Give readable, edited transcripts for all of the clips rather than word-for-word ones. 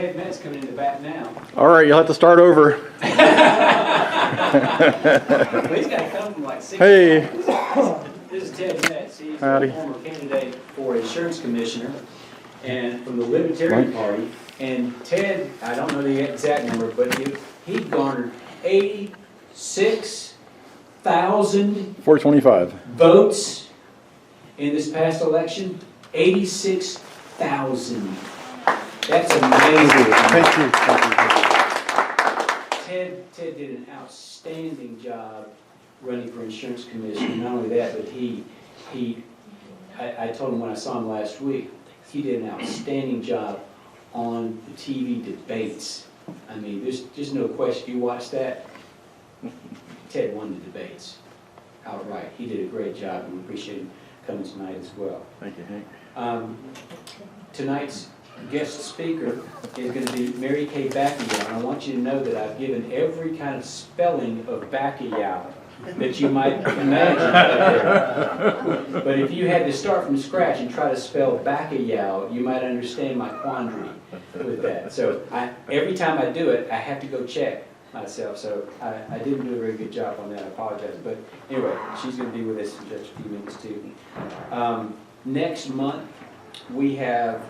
Ted Metz coming in the back now. All right, you'll have to start over. Well, he's got to come from like 6 Hey. This is Ted Metz. He's Howdy. a former candidate for insurance commissioner and from the Libertarian Party. And Ted, I don't know the exact number, but he garnered 86,000 425. votes in this past election. 86,000. That's amazing. Thank you. Ted did an outstanding job running for insurance commissioner. Not only that, but I told him when I saw him last week, he did an outstanding job on the TV debates. I mean, there's no question. You watch that, Ted won the debates outright. He did a great job, and we appreciate him coming tonight as well. Thank you, Hank. Tonight's guest speaker is going to be Mary Kay Bacallao, and I want you to know that I've given every kind of spelling of Bacallao that you might imagine out there. But if you had to start from scratch and try to spell Bacallao, you might understand my quandary with that. So every time I do it, I have to go check myself. So I didn't do a very good job on that. I apologize. But anyway, she's going to be with us in just a few minutes too. Next month, we have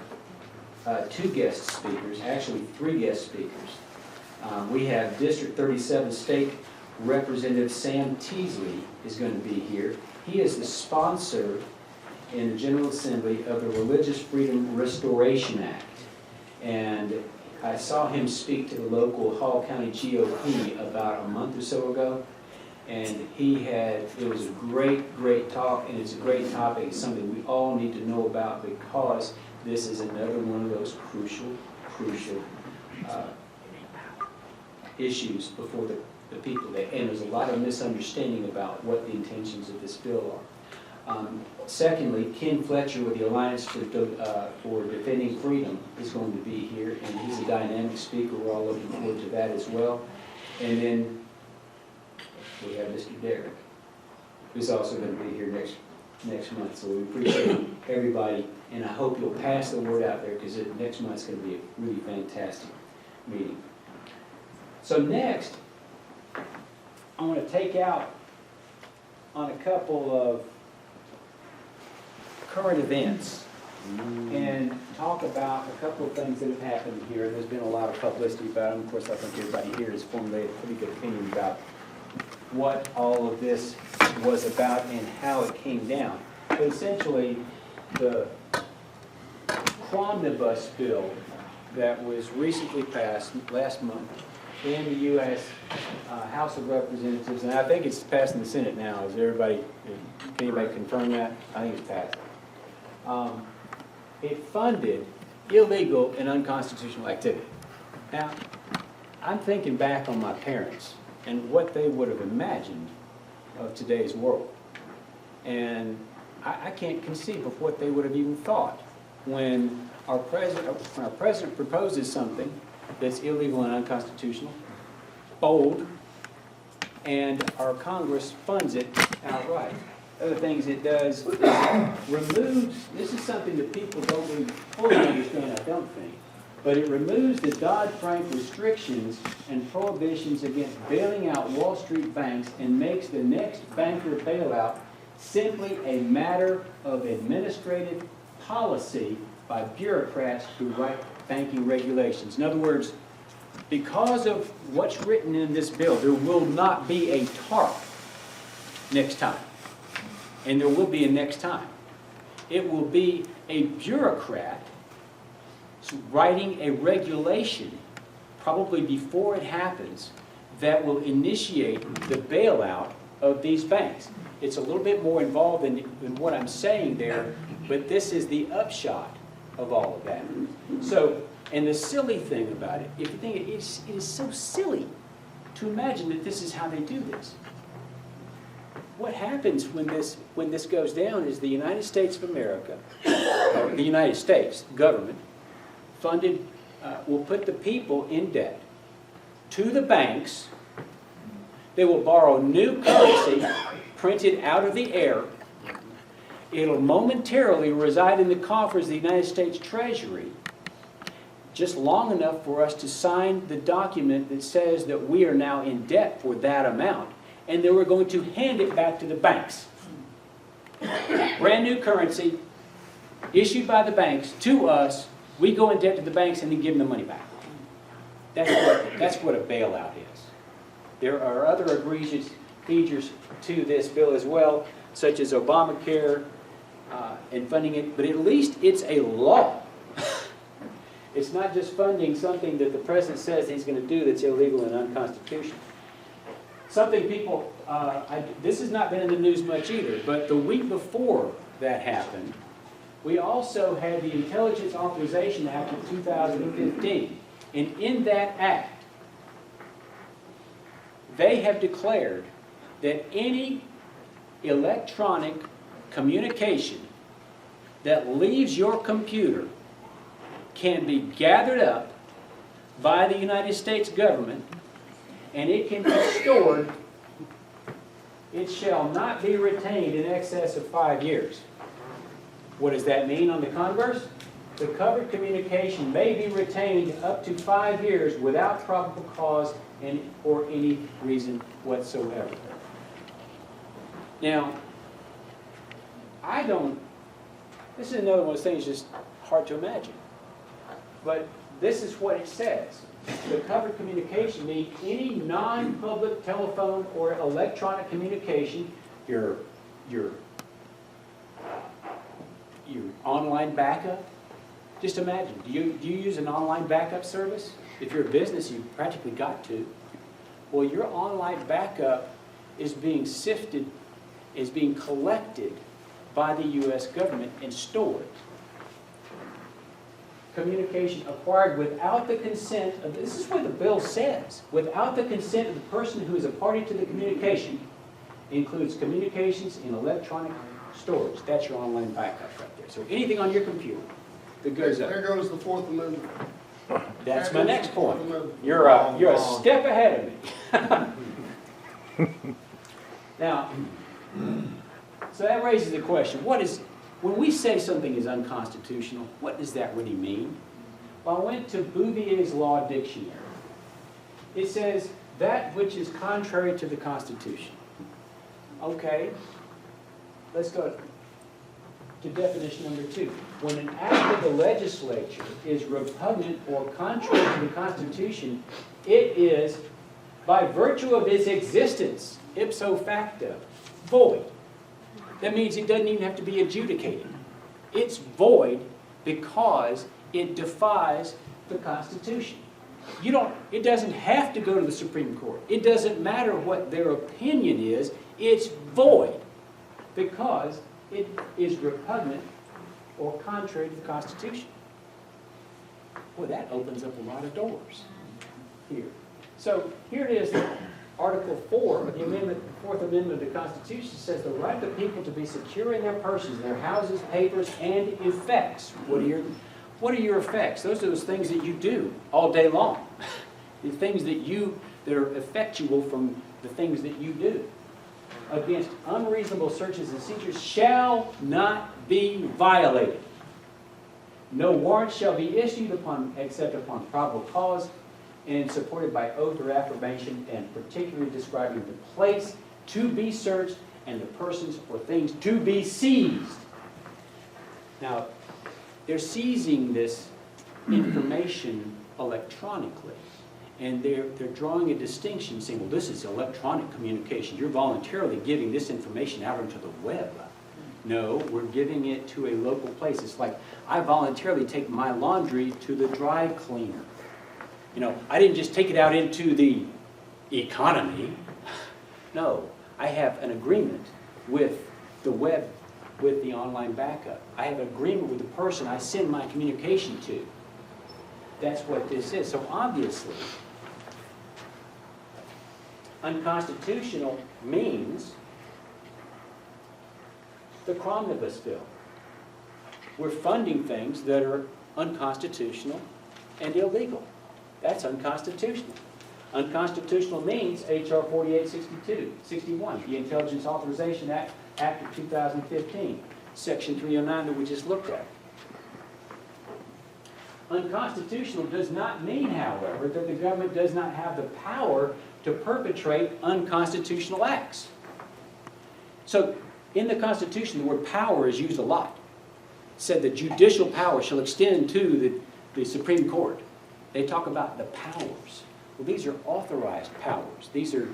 2 guest speakers, actually 3 guest speakers. We have District 37 State Representative Sam Teasley is going to be here. He is the sponsor in the General Assembly of the Religious Freedom Restoration Act. And I saw him speak to the local Hall County GOP about a month or so ago. And it was a great talk, and it's a great topic. It's something we all need to know about because this is another one of those crucial issues before the people. And there's a lot of misunderstanding about what the intentions of this bill are. Secondly, Ken Fletcher with the Alliance for Defending Freedom is going to be here, and he's a dynamic speaker. We're all looking forward to that as well. And then we have Mr. Derrick, who's also going to be here next month. So we appreciate everybody, and I hope you'll pass the word out there because next month's going to be a really fantastic meeting. So next, I want to take out on a couple of current events and talk about a couple of things that have happened here. There's been a lot of publicity about them. Of course, I think everybody here has formulated a pretty good opinion about what all of this was about and how it came down. But essentially, the Cromnibus bill that was recently passed last month in the U.S. House of Representatives, and I think it's passed in the Senate now. Can anybody confirm that? I think it's passed. It funded illegal and unconstitutional activity. Now, I'm thinking back on my parents and what they would have imagined of today's world. And I can't conceive of what they would have even thought when our president proposes something that's illegal and unconstitutional, bold, and our Congress funds it outright. Other things it does is it removes, this is something that people don't really fully understand, I don't think, but it removes the Dodd-Frank restrictions and prohibitions against bailing out Wall Street banks and makes the next banker bailout simply a matter of administrative policy by bureaucrats who write banking regulations. In other words, because of what's written in this bill, there will not be a TARP next time. And there will be a next time. It will be a bureaucrat writing a regulation, probably before it happens, that will initiate the bailout of these banks. It's a little bit more involved than what I'm saying there, but this is the upshot of all of that. So, and the silly thing about it, if you think it is so silly to imagine that this is how they do this. What happens when this goes down is the United States of America, or the United States government, funded, will put the people in debt to the banks. They will borrow new currency printed out of the air. It'll momentarily reside in the coffers of the United States Treasury. just long enough for us to sign the document that says that we are now in debt for that amount, and then we're going to hand it back to the banks. Brand new currency issued by the banks to us, we go in debt to the banks and then give them the money back. That's what a bailout is. There are other egregious features to this bill as well, such as Obamacare and funding it, but at least it's a law. It's not just funding something that the president says he's going to do that's illegal and unconstitutional. Something people, this has not been in the news much either, but the week before that happened, we also had the Intelligence Authorization Act of 2015. And in that act, they have declared that any electronic communication that leaves your computer can be gathered up by the United States government, and it can be stored. It shall not be retained in excess of 5 years. What does that mean on the converse? The covered communication may be retained up to 5 years without probable cause and or any reason whatsoever. Now, this is another one of those things just hard to imagine. But this is what it says. The covered communication means any non-public telephone or electronic communication, your online backup. Just imagine, do you use an online backup service? If you're a business, you've practically got to. Well, your online backup is being sifted, is being collected by the U.S. government and stored. Communication acquired without the consent of, this is what the bill says, without the consent of the person who is a party to the communication, includes communications in electronic storage. That's your online backup right there. So anything on your computer that goes up. There goes the Fourth Amendment. That's my next point. You're a step ahead of me. Now, so that raises the question, when we say something is unconstitutional, what does that really mean? Well, I went to Bouvier's Law Dictionary. It says, that which is contrary to the Constitution. Okay, let's go to definition number 2. When an act of the legislature is repugnant or contrary to the Constitution, it is, by virtue of its existence, ipso facto, void. That means it doesn't even have to be adjudicated. It's void because it defies the Constitution. It doesn't have to go to the Supreme Court. It doesn't matter what their opinion is. It's void because it is repugnant or contrary to the Constitution. Boy, that opens up a lot of doors here. So here it is. Article 4 of the amendment, the Fourth Amendment of the Constitution says the right of the people to be secure in their persons, their houses, papers, and effects. What are your effects? Those are those things that you do all day long. The things that are effectual from the things that you do. Against unreasonable searches and seizures shall not be violated. No warrant shall be issued except upon probable cause, and supported by oath or affirmation, and particularly describing the place to be searched and the persons or things to be seized. Now, they're seizing this information electronically, and they're drawing a distinction, saying, well, this is electronic communication. You're voluntarily giving this information out into the web. No, we're giving it to a local place. It's like I voluntarily take my laundry to the dry cleaner. I didn't just take it out into the economy. No, I have an agreement with the web, with the online backup. I have an agreement with the person I send my communication to. That's what this is. So obviously, unconstitutional means the Cromnibus bill. We're funding things that are unconstitutional and illegal. That's unconstitutional. Unconstitutional means H.R. 4861, the Intelligence Authorization Act of 2015, Section 309 that we just looked at. Unconstitutional does not mean, however, that the government does not have the power to perpetrate unconstitutional acts. So, in the Constitution, the word power is used a lot. It said that judicial power shall extend to the Supreme Court. They talk about the powers. Well, these are authorized powers. These are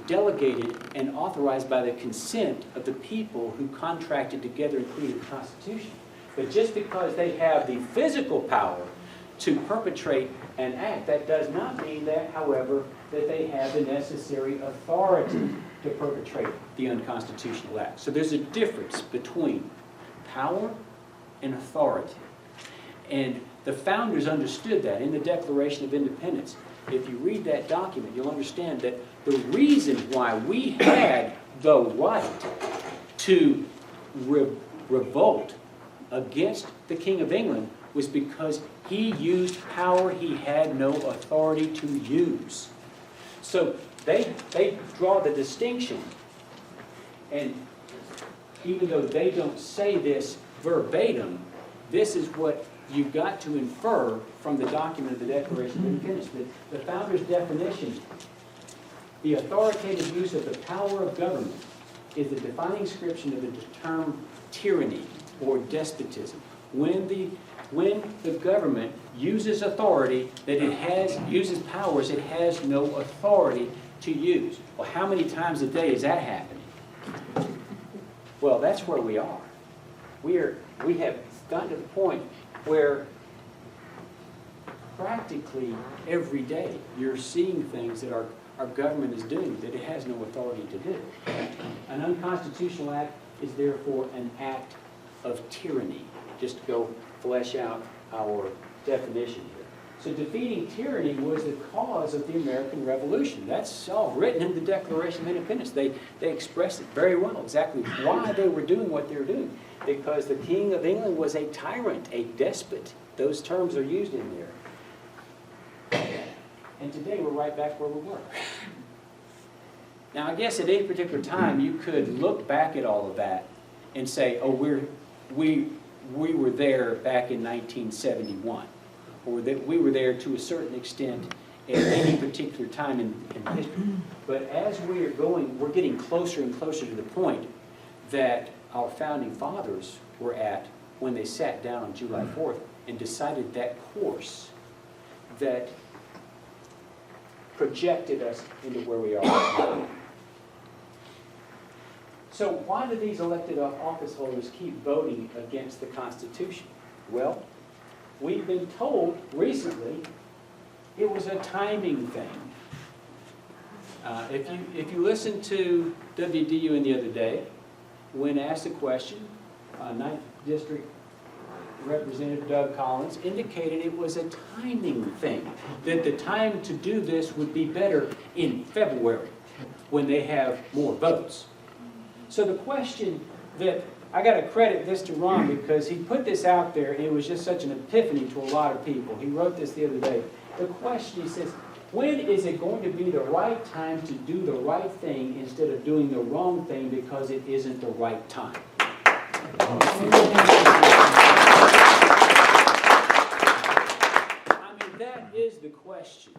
delegated and authorized by the consent of the people who contracted together and created the Constitution. But just because they have the physical power to perpetrate an act, that does not mean that, however, that they have the necessary authority to perpetrate the unconstitutional act. So there's a difference between power and authority. And the founders understood that in the Declaration of Independence. If you read that document, you'll understand that the reason why we had the right to revolt against the King of England was because he used power he had no authority to use. So they draw the distinction, and even though they don't say this verbatim, this is what you've got to infer from the document of the Declaration of Independence. The founder's definition, the authoritative use of the power of government, is the defining description of the term tyranny or despotism. When the government uses authority that uses powers it has no authority to use. Well, how many times a day is that happening? Well, that's where we are. We have gotten to the point where practically every day you're seeing things that our government is doing that it has no authority to do. An unconstitutional act is therefore an act of tyranny. Just to go flesh out our definition here. So defeating tyranny was the cause of the American Revolution. That's all written in the Declaration of Independence. They expressed it very well, exactly why they were doing what they were doing. Because the King of England was a tyrant, a despot. Those terms are used in there. And today we're right back where we were. Now I guess at any particular time you could look back at all of that and say, oh, we were there back in 1971. Or that we were there to a certain extent at any particular time in history. But as we are going, we're getting closer and closer to the point that our founding fathers were at when they sat down on July 4th and decided that course that projected us into where we are now. So why do these elected office holders keep voting against the Constitution? Well, we've been told recently it was a timing thing. If you listen to WDUN the other day, when asked a question, 9th District Representative Doug Collins indicated it was a timing thing, that the time to do this would be better in February when they have more votes. So the question that, I got to credit this to Ron because he put this out there and it was just such an epiphany to a lot of people. He wrote this the other day. The question, he says, when is it going to be the right time to do the right thing instead of doing the wrong thing because it isn't the right time? I mean, that is the question.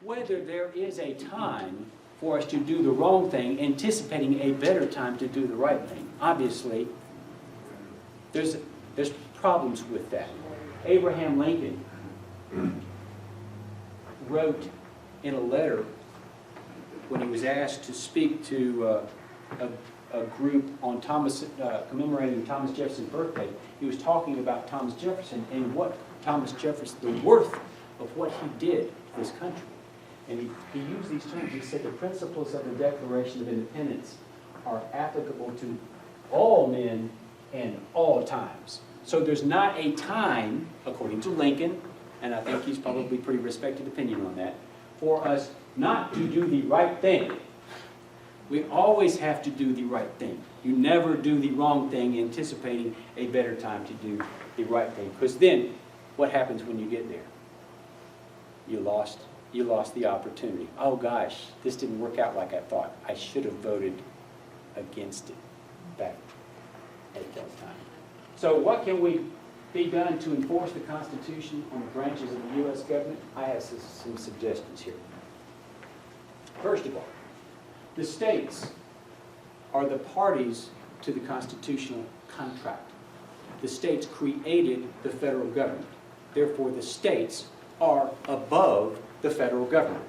Whether there is a time for us to do the wrong thing, anticipating a better time to do the right thing. Obviously, there's problems with that. Abraham Lincoln wrote in a letter when he was asked to speak to a group on commemorating Thomas Jefferson's birthday. He was talking about Thomas Jefferson and what Thomas Jefferson, the worth of what he did for this country. And he used these terms. He said the principles of the Declaration of Independence are applicable to all men and all times. So there's not a time, according to Lincoln, and I think he's probably pretty respected opinion on that, for us not to do the right thing. We always have to do the right thing. You never do the wrong thing anticipating a better time to do the right thing. Because then, what happens when you get there? You lost the opportunity. Oh gosh, this didn't work out like I thought. I should have voted against it back at that time. So what can we be done to enforce the Constitution on the branches of the U.S. government? I have some suggestions here. First of all, the states are the parties to the constitutional contract. The states created the federal government. Therefore, the states are above the federal government.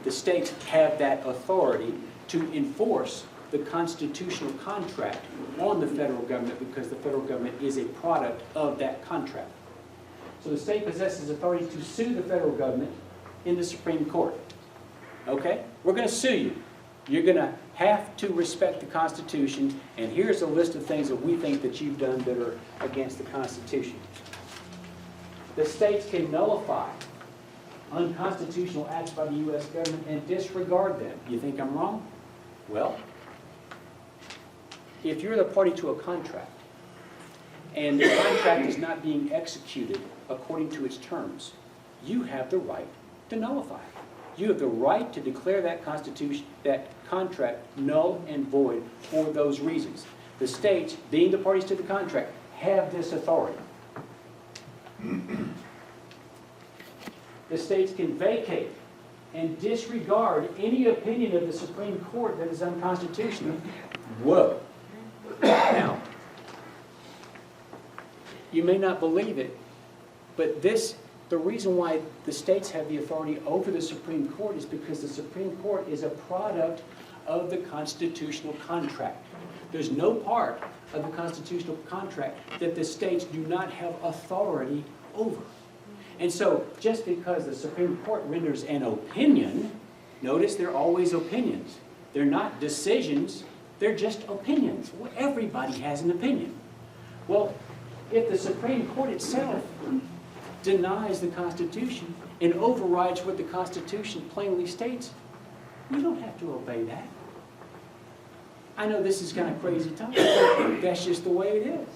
The states have that authority to enforce the constitutional contract on the federal government because the federal government is a product of that contract. So the state possesses authority to sue the federal government in the Supreme Court. Okay? We're going to sue you. You're going to have to respect the Constitution, and here's a list of things that we think that you've done that are against the Constitution. The states can nullify unconstitutional acts by the U.S. government and disregard them. You think I'm wrong? Well, if you're the party to a contract, and the contract is not being executed according to its terms, you have the right to nullify it. You have the right to declare that constitution, that contract null and void for those reasons. The states, being the parties to the contract, have this authority. The states can vacate and disregard any opinion of the Supreme Court that is unconstitutional. Whoa. Now, you may not believe it, but the reason why the states have the authority over the Supreme Court is because the Supreme Court is a product of the constitutional contract. There's no part of the constitutional contract that the states do not have authority over. And so, just because the Supreme Court renders an opinion, notice they're always opinions. They're not decisions, they're just opinions. Well, everybody has an opinion. Well, if the Supreme Court itself denies the Constitution and overrides what the Constitution plainly states, we don't have to obey that. I know this is kind of crazy talk, but that's just the way it is.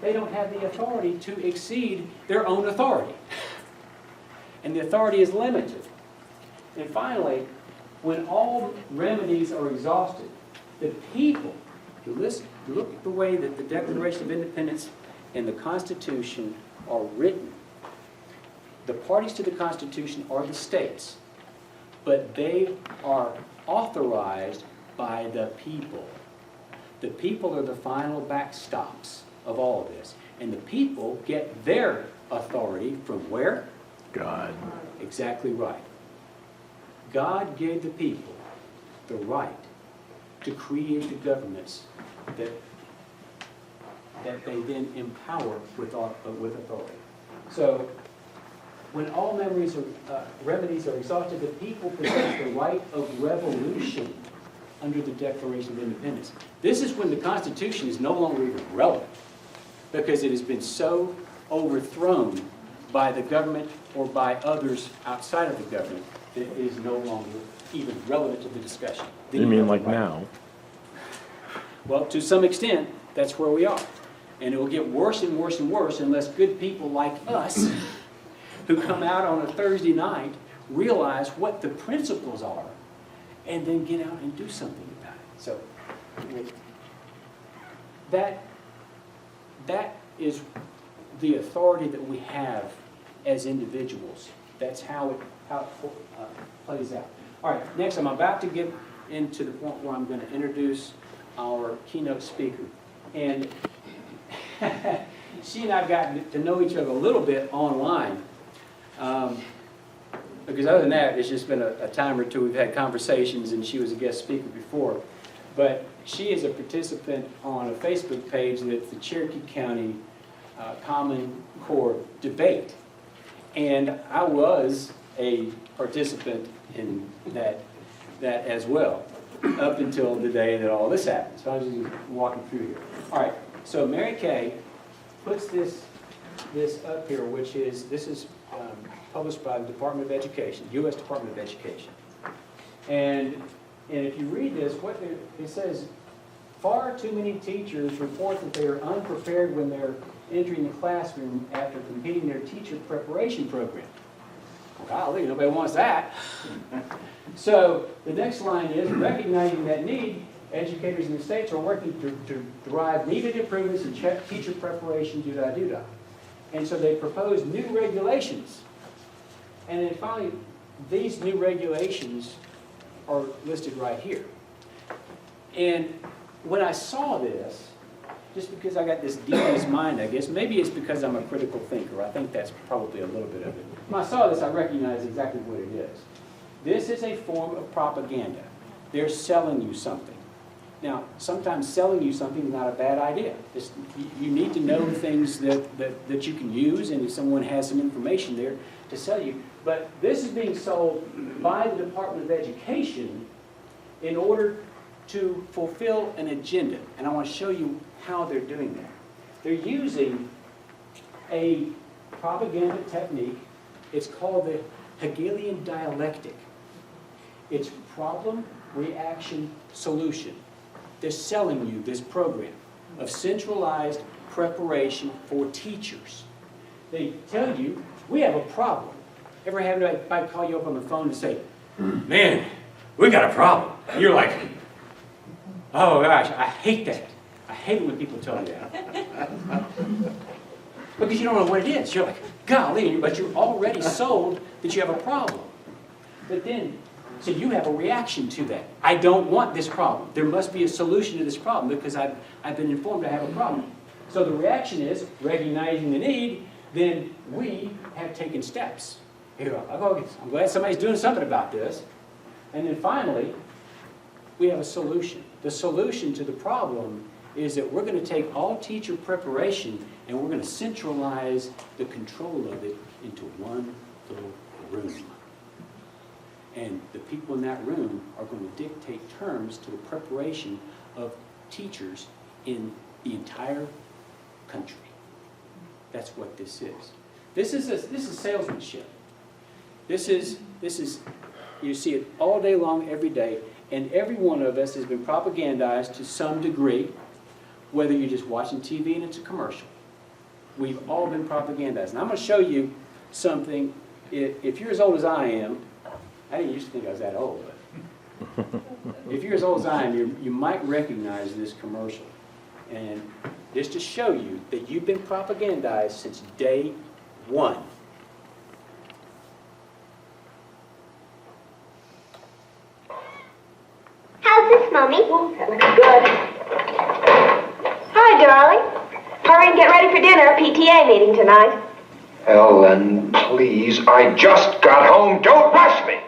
They don't have the authority to exceed their own authority. And the authority is limited. And finally, when all remedies are exhausted, the people, look at the way that the Declaration of Independence and the Constitution are written. The parties to the Constitution are the states, but they are authorized by the people. The people are the final backstops of all of this. And the people get their authority from where? God. Exactly right. God gave the people the right to create the governments that they then empower with authority. So, when all remedies are exhausted, the people possess the right of revolution under the Declaration of Independence. This is when the Constitution is no longer even relevant, because it has been so overthrown by the government or by others outside of the government that it is no longer even relevant to the discussion. You mean like now? Well, to some extent, that's where we are. And it will get worse and worse and worse unless good people like us who come out on a Thursday night realize what the principles are and then get out and do something about it. So that is the authority that we have as individuals. That's how it plays out. All right, next I'm about to get into the point where I'm going to introduce our keynote speaker. And she and I have gotten to know each other a little bit online. Because other than that, it's just been a time or two we've had conversations, and she was a guest speaker before. But she is a participant on a Facebook page that's the Cherokee County Common Core debate. And I was a participant in that as well, up until the day that all this happened. So I was just walking through here. All right, so Mary Kay puts this up here, which is, this is published by the Department of Education, U.S. Department of Education. And if you read this, it says, far too many teachers report that they are unprepared when they're entering the classroom after completing their teacher preparation program. Golly, nobody wants that. So the next line is, recognizing that need, educators in the states are working to derive needed improvements in teacher preparation, doo-dah. And so they proposed new regulations. And then finally, these new regulations are listed right here. And when I saw this, just because I got this devious mind, I guess, maybe it's because I'm a critical thinker. I think that's probably a little bit of it. When I saw this, I recognized exactly what it is. This is a form of propaganda. They're selling you something. Now, sometimes selling you something is not a bad idea. You need to know things that you can use, and if someone has some information there to sell you. But this is being sold by the Department of Education in order to fulfill an agenda. And I want to show you how they're doing that. They're using a propaganda technique. It's called the Hegelian dialectic. It's problem, reaction, solution. They're selling you this program of centralized preparation for teachers. They tell you, we have a problem. Ever have anybody call you up on the phone and say, man, we got a problem? You're like, oh gosh, I hate that. I hate it when people tell me that. Because you don't know what it is. You're like, golly, but you're already sold that you have a problem. But then, so you have a reaction to that. I don't want this problem. There must be a solution to this problem because I've been informed I have a problem. So the reaction is, recognizing the need, then we have taken steps. Here, I'm glad somebody's doing something about this. And then finally, we have a solution. The solution to the problem is that we're going to take all teacher preparation and we're going to centralize the control of it into one little room. And the people in that room are going to dictate terms to the preparation of teachers in the entire country. That's what this is. This is salesmanship. This is you see it all day long, every day, and every one of us has been propagandized to some degree, whether you're just watching TV and it's a commercial. We've all been propagandized. And I'm going to show you something. If you're as old as I am, I didn't used to think I was that old, but if you're as old as I am, you might recognize this commercial. And just to show you that you've been propagandized since day one. How's this, Mommy? That looks good. Hi, darling. Hurry and get ready for dinner. PTA meeting tonight. Ellen, please, I just got home. Don't rush me.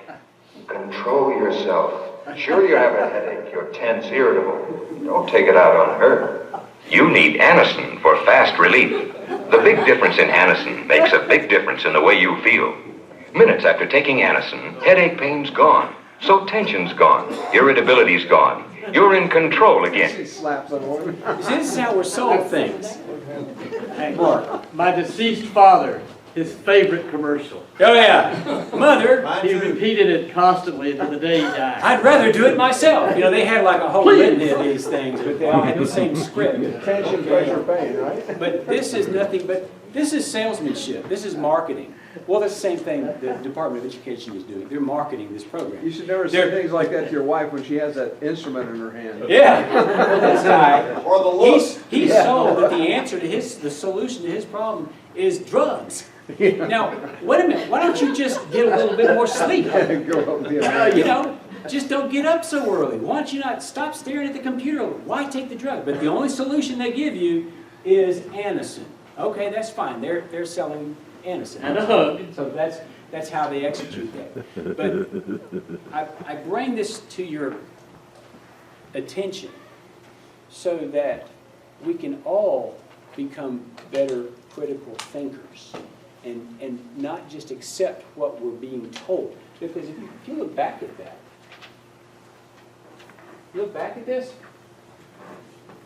Control yourself. Sure you have a headache. You're tense, irritable. Don't take it out on her. You need Anacin for fast relief. The big difference in Anacin makes a big difference in the way you feel. Minutes after taking Anacin, headache pain's gone. So tension's gone. Irritability's gone. You're in control again. This is how we're sold things. Hey, Mark, my deceased father, his favorite commercial. Oh yeah, Mother. He repeated it constantly until the day he died. I'd rather do it myself. You know, they had like a whole litany of these things, but they all had the same script. Tension, pressure, pain, right? But this is nothing but, this is salesmanship. This is marketing. Well, that's the same thing the Department of Education is doing. They're marketing this program. You should never say things like that to your wife when she has that instrument in her hand. Yeah, this guy, Or the look. he's sold that the answer to the solution to his problem is drugs. Now, wait a minute, why don't you just get a little bit more sleep? You know, just don't get up so early. Why don't you not stop staring at the computer? Why take the drug? But the only solution they give you is Anacin. Okay, that's fine. They're selling Anacin. And a hug. So that's how they execute that. But I bring this to your attention so that we can all become better critical thinkers and not just accept what we're being told. Because if you look back at that, look back at this,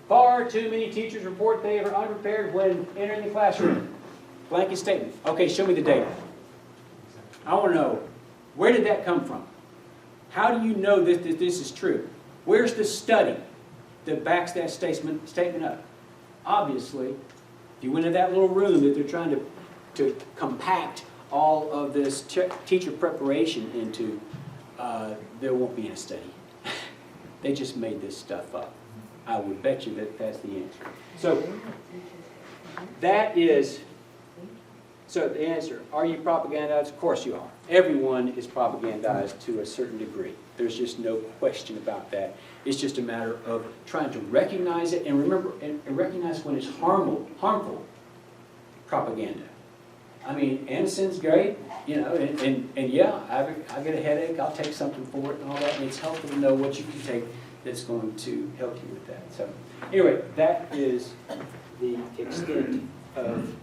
far too many teachers report they are unprepared when entering the classroom. Blanket statement. Okay, show me the data. I want to know, where did that come from? How do you know that this is true? Where's the study that backs that statement up? Obviously, if you went into that little room that they're trying to compact all of this teacher preparation into, there won't be a study. They just made this stuff up. I would bet you that that's the answer. So that is So the answer, are you propagandized? Of course you are. Everyone is propagandized to a certain degree. There's just no question about that. It's just a matter of trying to recognize it and remember and recognize when it's harmful propaganda. I mean, Anderson's great, you know, and yeah, I get a headache, I'll take something for it and all that, and it's helpful to know what you can take that's going to help you with that. So anyway, that is the extent of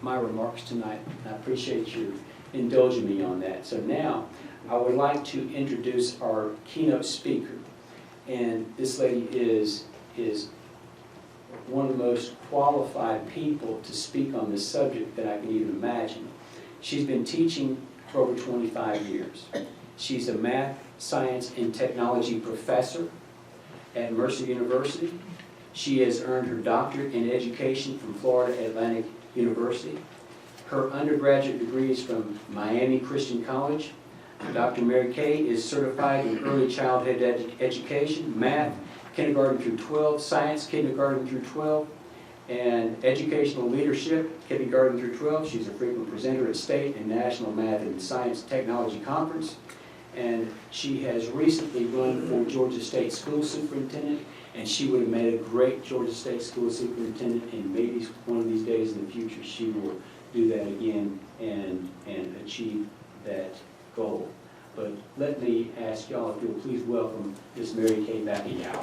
my remarks tonight. I appreciate you indulging me on that. So now I would like to introduce our keynote speaker. And this lady is one of the most qualified people to speak on this subject that I can even imagine. She's been teaching for over 25 years. She's a math, science, and technology professor at Mercer University. She has earned her doctorate in education from Florida Atlantic University. Her undergraduate degree is from Miami Christian College. Dr. Mary Kay is certified in early childhood education, math, kindergarten through 12, science, kindergarten through 12, and educational leadership, kindergarten through 12. She's a frequent presenter at state and national math and science technology conference. And she has recently run for Georgia State School Superintendent, and she would have made a great Georgia State School Superintendent, and maybe one of these days in the future she will do that again and achieve that goal. But let me ask y'all if you'll please welcome Ms. Mary Kay Bacallao.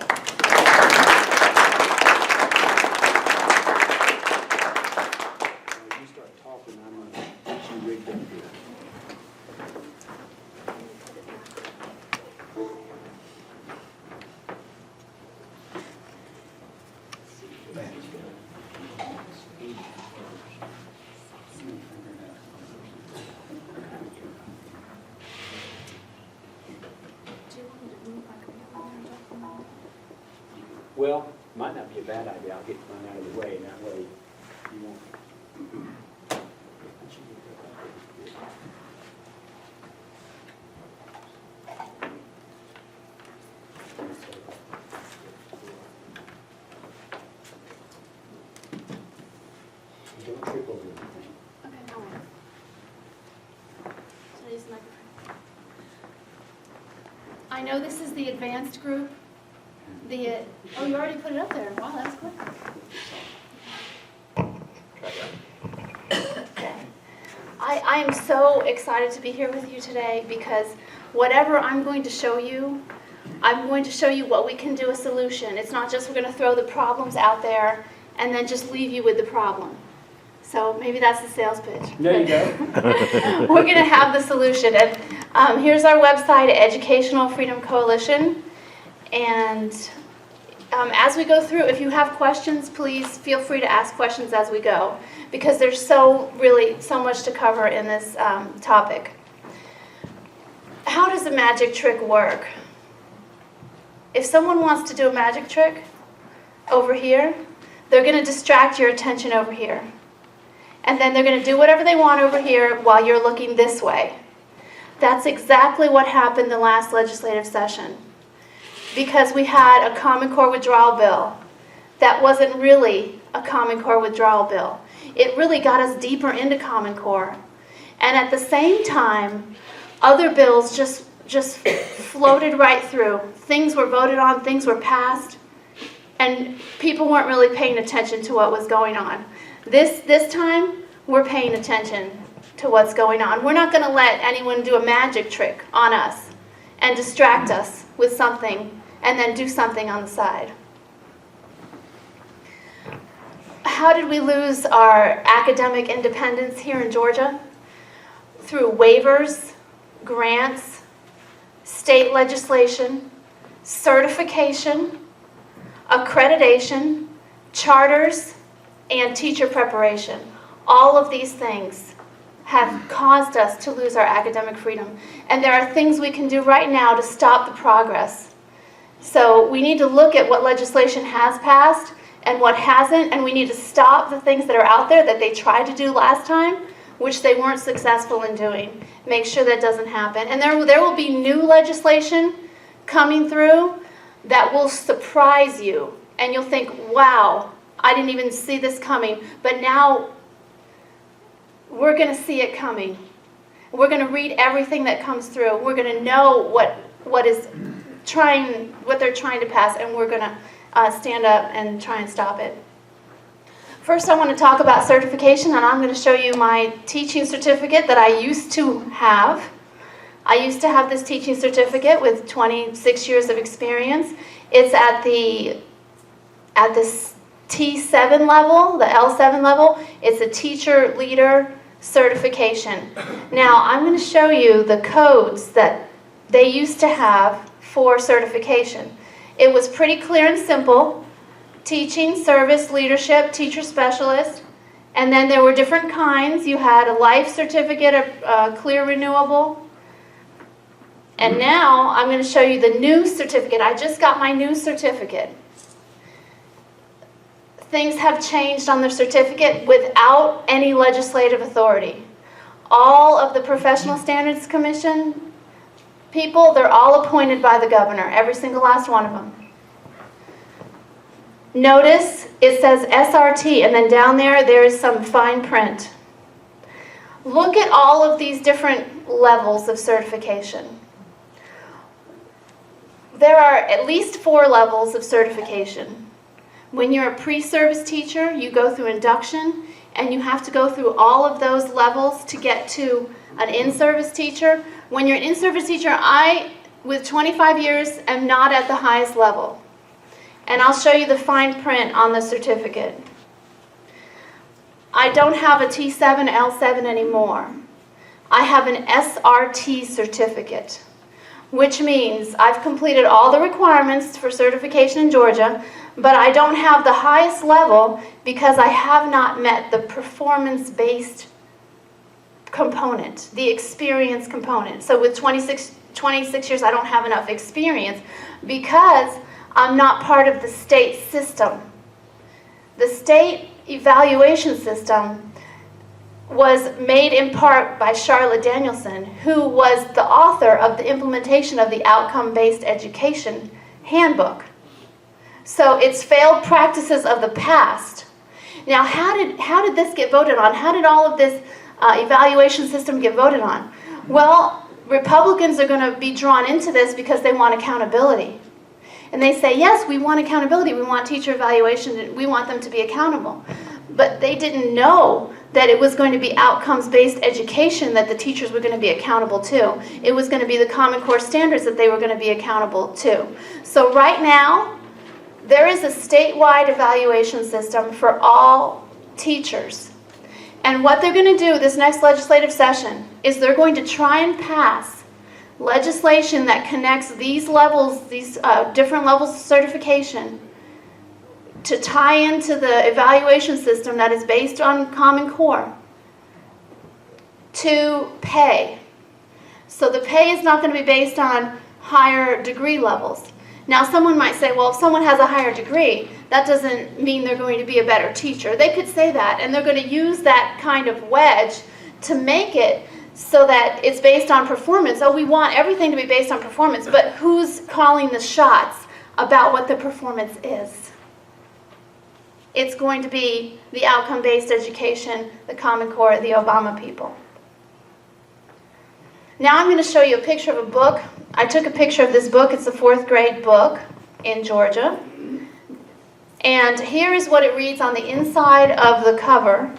When you start talking, I'm going to get you rigged up here. Well, might not be a bad idea. I'll get one out of the way, and that way you won't. Don't trip over anything. Okay, no worries. Should I use the microphone? I know this is the advanced group. Oh, you already put it up there. Wow, that's quick. I am so excited to be here with you today because whatever I'm going to show you, I'm going to show you what we can do a solution. It's not just we're going to throw the problems out there and then just leave you with the problem. So maybe that's the sales pitch. There you go. We're going to have the solution. And here's our website, Educational Freedom Coalition. And as we go through, if you have questions, please feel free to ask questions as we go, because there's really so much to cover in this topic. How does a magic trick work? If someone wants to do a magic trick over here, they're going to distract your attention over here. And then they're going to do whatever they want over here while you're looking this way. That's exactly what happened the last legislative session. Because we had a Common Core withdrawal bill that wasn't really a Common Core withdrawal bill. It really got us deeper into Common Core. And at the same time, other bills just floated right through. Things were voted on, things were passed, and people weren't really paying attention to what was going on. This time, we're paying attention to what's going on. We're not going to let anyone do a magic trick on us and distract us with something and then do something on the side. How did we lose our academic independence here in Georgia? Through waivers, grants, state legislation, certification, accreditation, charters, and teacher preparation. All of these things have caused us to lose our academic freedom. And there are things we can do right now to stop the progress. So we need to look at what legislation has passed and what hasn't, and we need to stop the things that are out there that they tried to do last time, which they weren't successful in doing. Make sure that doesn't happen. And there will be new legislation coming through that will surprise you. And you'll think, wow, I didn't even see this coming. But now we're going to see it coming. We're going to read everything that comes through. We're going to know what they're trying to pass, and we're going to stand up and try and stop it. First, I want to talk about certification, and I'm going to show you my teaching certificate that I used to have. I used to have this teaching certificate with 26 years of experience. It's at the T7 level, the L7 level. It's a teacher leader certification. Now, I'm going to show you the codes that they used to have for certification. It was pretty clear and simple. Teaching, service, leadership, teacher specialist, and then there were different kinds. You had a life certificate, a clear renewable, and now I'm going to show you the new certificate. I just got my new certificate. Things have changed on the certificate without any legislative authority. All of the Professional Standards Commission people, they're all appointed by the governor, every single last one of them. Notice it says SRT, and then down there is some fine print. Look at all of these different levels of certification. There are at least 4 levels of certification. When you're a pre-service teacher, you go through induction, and you have to go through all of those levels to get to an in-service teacher. When you're an in-service teacher, I, with 25 years, am not at the highest level. And I'll show you the fine print on the certificate. I don't have a T7, L7 anymore. I have an SRT certificate, which means I've completed all the requirements for certification in Georgia, but I don't have the highest level because I have not met the performance-based component, the experience component. So with 26 years, I don't have enough experience because I'm not part of the state system. The state evaluation system was made in part by Charlotte Danielson, who was the author of the implementation of the outcome-based education handbook. So it's failed practices of the past. Now, how did this get voted on? How did all of this evaluation system get voted on? Well, Republicans are going to be drawn into this because they want accountability. And they say, yes, we want accountability. We want teacher evaluation. We want them to be accountable. But they didn't know that it was going to be outcomes-based education that the teachers were going to be accountable to. It was going to be the Common Core standards that they were going to be accountable to. So right now, there is a statewide evaluation system for all teachers. And what they're going to do this next legislative session is they're going to try and pass legislation that connects these levels, these different levels of certification, to tie into the evaluation system that is based on Common Core to pay. So the pay is not going to be based on higher degree levels. Now someone might say, well, if someone has a higher degree, that doesn't mean they're going to be a better teacher. They could say that, and they're going to use that kind of wedge to make it so that it's based on performance. Oh, we want everything to be based on performance, but who's calling the shots about what the performance is? It's going to be the outcome-based education, the Common Core, the Obama people. Now I'm going to show you a picture of a book. I took a picture of this book. It's a 4th grade book in Georgia. And here is what it reads on the inside of the cover.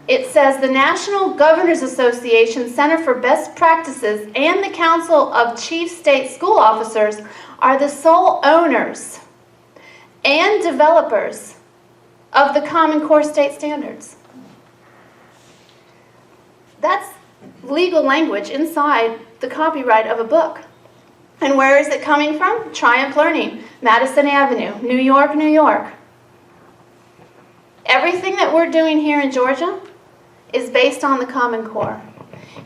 It says, the National Governors Association Center for Best Practices and the Council of Chief State School Officers are the sole owners and developers of the Common Core state standards. That's legal language inside the copyright of a book. And where is it coming from? Triumph Learning, Madison Avenue, New York, New York. Everything that we're doing here in Georgia is based on the Common Core.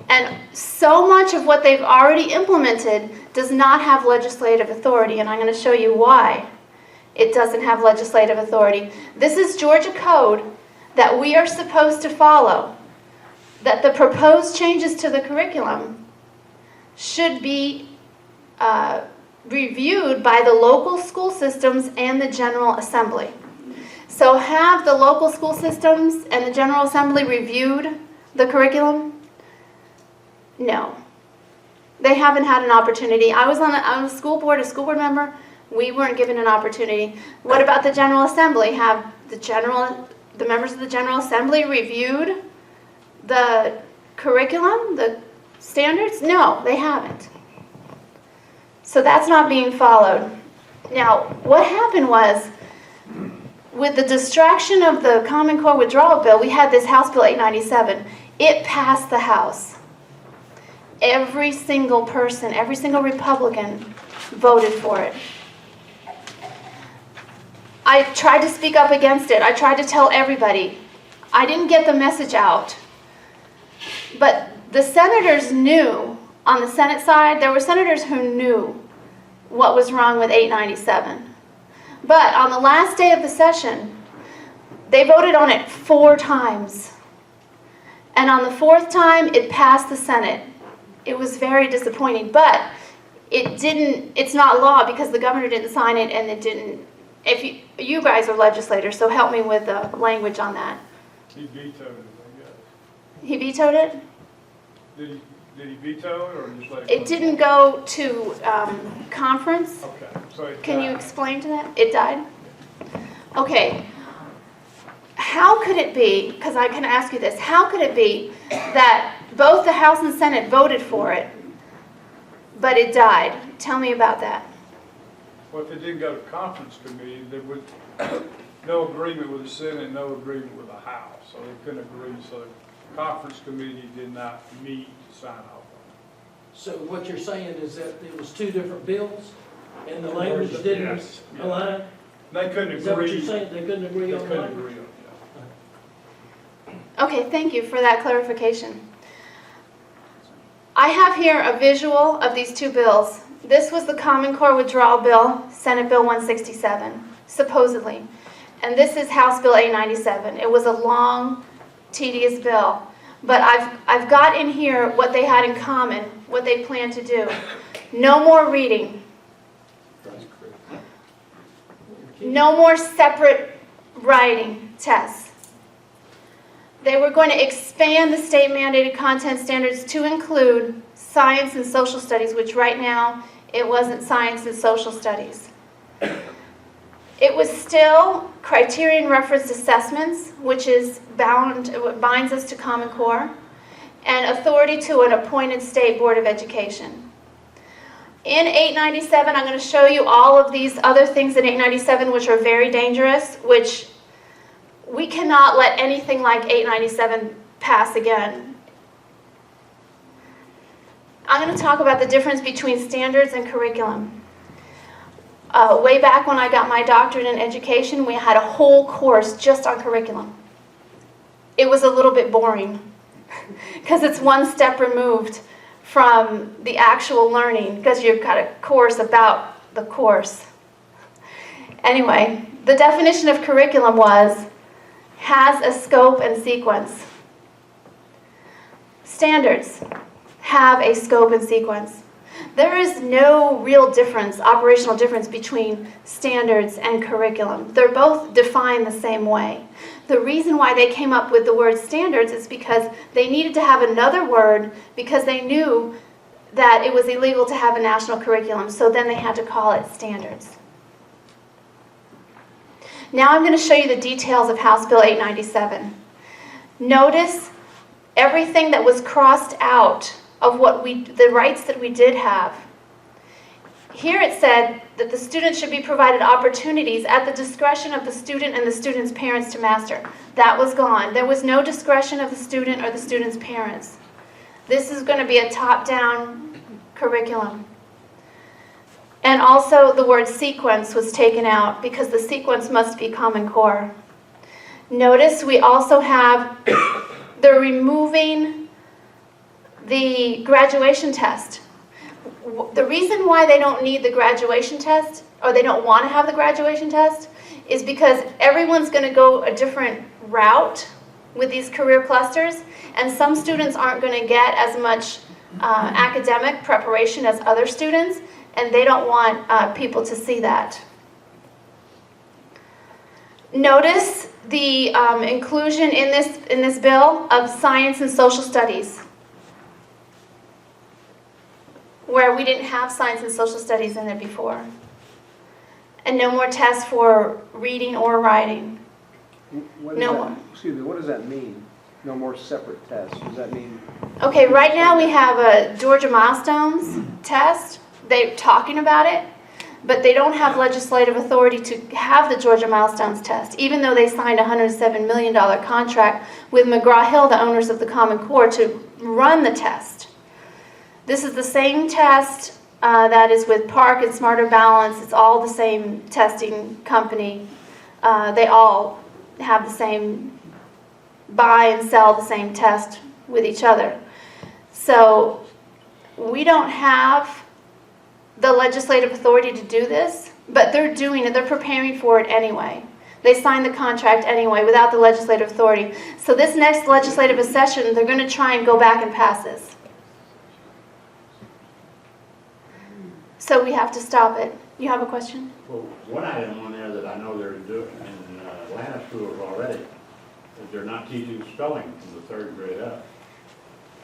And so much of what they've already implemented does not have legislative authority, and I'm going to show you why it doesn't have legislative authority. This is Georgia code that we are supposed to follow, that the proposed changes to the curriculum should be reviewed by the local school systems and the General Assembly. So have the local school systems and the General Assembly reviewed the curriculum? No. They haven't had an opportunity. I was on a school board, a school board member. We weren't given an opportunity. What about the General Assembly? Have the members of the General Assembly reviewed the curriculum, the standards? No, they haven't. So that's not being followed. Now, what happened was, with the distraction of the Common Core withdrawal bill, we had this House Bill 897. It passed the House. Every single person, every single Republican voted for it. I tried to speak up against it. I tried to tell everybody. I didn't get the message out. But the senators knew, on the Senate side, there were senators who knew what was wrong with 897. But on the last day of the session, they voted on it 4 times. And on the 4th time, it passed the Senate. It was very disappointing, but it's not law because the governor didn't sign it, and it didn't. If you guys are legislators, so help me with the language on that. He vetoed it, I guess. He vetoed it? Did he veto it, or just let it? It didn't go to conference. Okay, so it Can you died. explain to that? It died? Okay. How could it be, because I can ask you this, how could it be that both the House and Senate voted for it, but it died? Tell me about that. Well, if it didn't go to conference committee, there was no agreement with the Senate, no agreement with the House, so they couldn't agree, so the conference committee did not meet to sign off on it. So what you're saying is that it was 2 different bills, and the language didn't Yes, yeah. align? They couldn't agree. Is that what you're saying? They couldn't agree They on the couldn't language? agree on it. Okay, thank you for that clarification. I have here a visual of these 2 bills. This was the Common Core withdrawal bill, Senate Bill 167, supposedly. And this is House Bill 897. It was a long, tedious bill. But I've got in here what they had in common, what they planned to do. No more reading. No more separate writing tests. They were going to expand the state mandated content standards to include science and social studies, which right now it wasn't science and social studies. It was still criterion referenced assessments, which is binds us to Common Core, and authority to an appointed state board of education. In 897, I'm going to show you all of these other things in 897 which are very dangerous, which we cannot let anything like 897 pass again. I'm going to talk about the difference between standards and curriculum. Way back when I got my doctorate in education, we had a whole course just on curriculum. It was a little bit boring because it's one step removed from the actual learning because you've got a course about the course. Anyway, the definition of curriculum was has a scope and sequence. Standards have a scope and sequence. There is no real difference, operational difference between standards and curriculum. They're both defined the same way. The reason why they came up with the word standards is because they needed to have another word because they knew that it was illegal to have a national curriculum, so then they had to call it standards. Now I'm going to show you the details of House Bill 897. Notice everything that was crossed out of the rights that we did have. Here it said that the student should be provided opportunities at the discretion of the student and the student's parents to master. That was gone. There was no discretion of the student or the student's parents. This is going to be a top-down curriculum. And also the word sequence was taken out because the sequence must be Common Core. Notice we also have the removing the graduation test. The reason why they don't need the graduation test, or they don't want to have the graduation test, is because everyone's going to go a different route with these career clusters, and some students aren't going to get as much academic preparation as other students, and they don't want people to see that. Notice the inclusion in this bill of science and social studies, where we didn't have science and social studies in it before. And no more tests for reading or writing. What No does more. that, excuse me, what does that mean? No more separate tests? Does that mean? Okay, right now we have a Georgia Milestones test. They're talking about it, but they don't have legislative authority to have the Georgia Milestones test, even though they signed a $107 million contract with McGraw-Hill, the owners of the Common Core, to run the test. This is the same test that is with Park and Smarter Balance. It's all the same testing company. They all have the same, buy and sell the same test with each other. So we don't have the legislative authority to do this, but they're doing it. They're preparing for it anyway. They signed the contract anyway without the legislative authority. So this next legislative session, they're going to try and go back and pass this. So we have to stop it. You have a question? Well, one item on there that I know they're doing in Atlanta schools already is they're not teaching spelling from the 3rd grade up.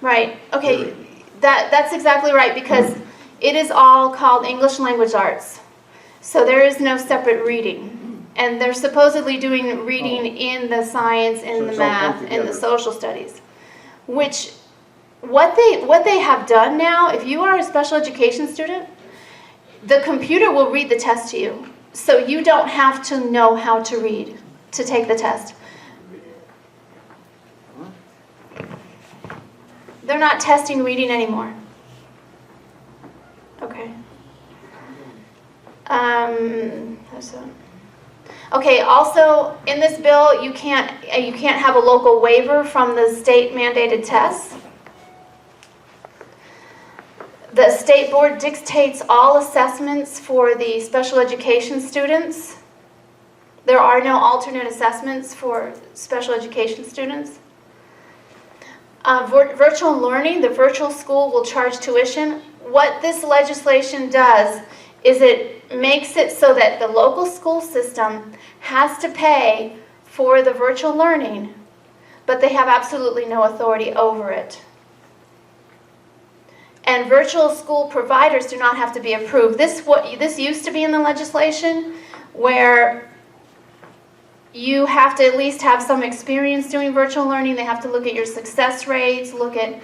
Right. Okay. That's exactly right, because it is all called English Language Arts. So there is no separate reading. And they're supposedly doing reading in the science, in So the it's all math, lumped in the together. social studies. Which, what they have done now, if you are a special education student, the computer will read the test to you. So you don't have to know how to read to take the test. They're not testing reading anymore. Okay. Okay, also in this bill, you can't have a local waiver from the state mandated tests. The state board dictates all assessments for the special education students. There are no alternate assessments for special education students. Virtual learning, the virtual school will charge tuition. What this legislation does is it makes it so that the local school system has to pay for the virtual learning, but they have absolutely no authority over it. And virtual school providers do not have to be approved. This used to be in the legislation where you have to at least have some experience doing virtual learning. They have to look at your success rates, look at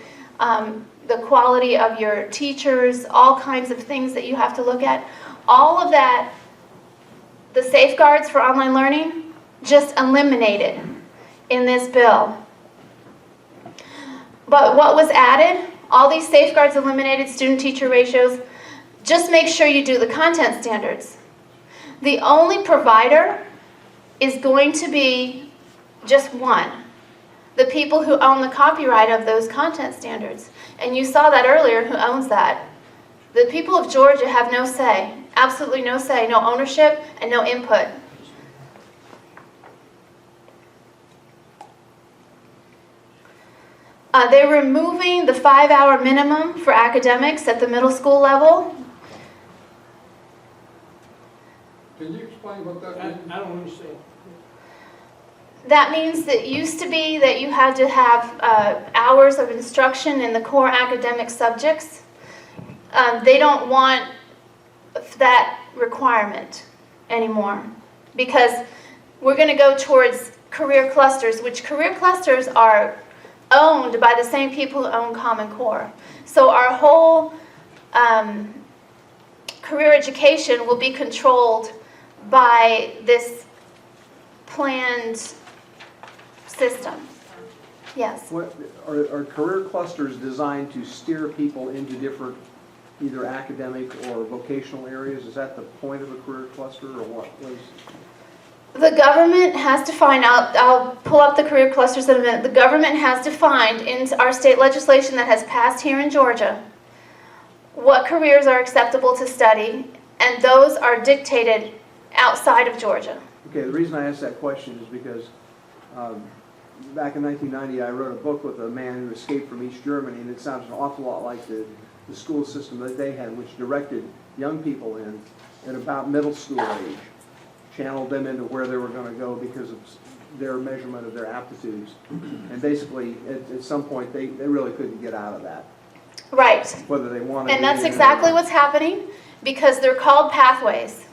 the quality of your teachers, all kinds of things that you have to look at. All of that, the safeguards for online learning, just eliminated in this bill. But what was added? All these safeguards eliminated, student-teacher ratios. Just make sure you do the content standards. The only provider is going to be just one. The people who own the copyright of those content standards. And you saw that earlier, who owns that. The people of Georgia have no say, absolutely no say, no ownership, and no input. They're removing the 5-hour minimum for academics at the middle school level. Can you explain what that means? I don't understand. That means that it used to be that you had to have hours of instruction in the core academic subjects. They don't want that requirement anymore because we're going to go towards career clusters, which career clusters are owned by the same people who own Common Core. So our whole career education will be controlled by this planned system. Yes? What, are career clusters designed to steer people into different either academic or vocational areas? Is that the point of a career cluster, or what was? The government has defined, I'll pull up the career clusters in a minute. The government has defined in our state legislation that has passed here in Georgia what careers are acceptable to study, and those are dictated outside of Georgia. Okay, the reason I asked that question is because back in 1990 I wrote a book with a man who escaped from East Germany, and it sounds an awful lot like the school system that they had, which directed young people in at about middle school age channeled them into where they were going to go because of their measurement of their aptitudes. And basically, at some point, they really couldn't get out of that, Right. whether they wanted to. And that's exactly what's happening, because they're called pathways.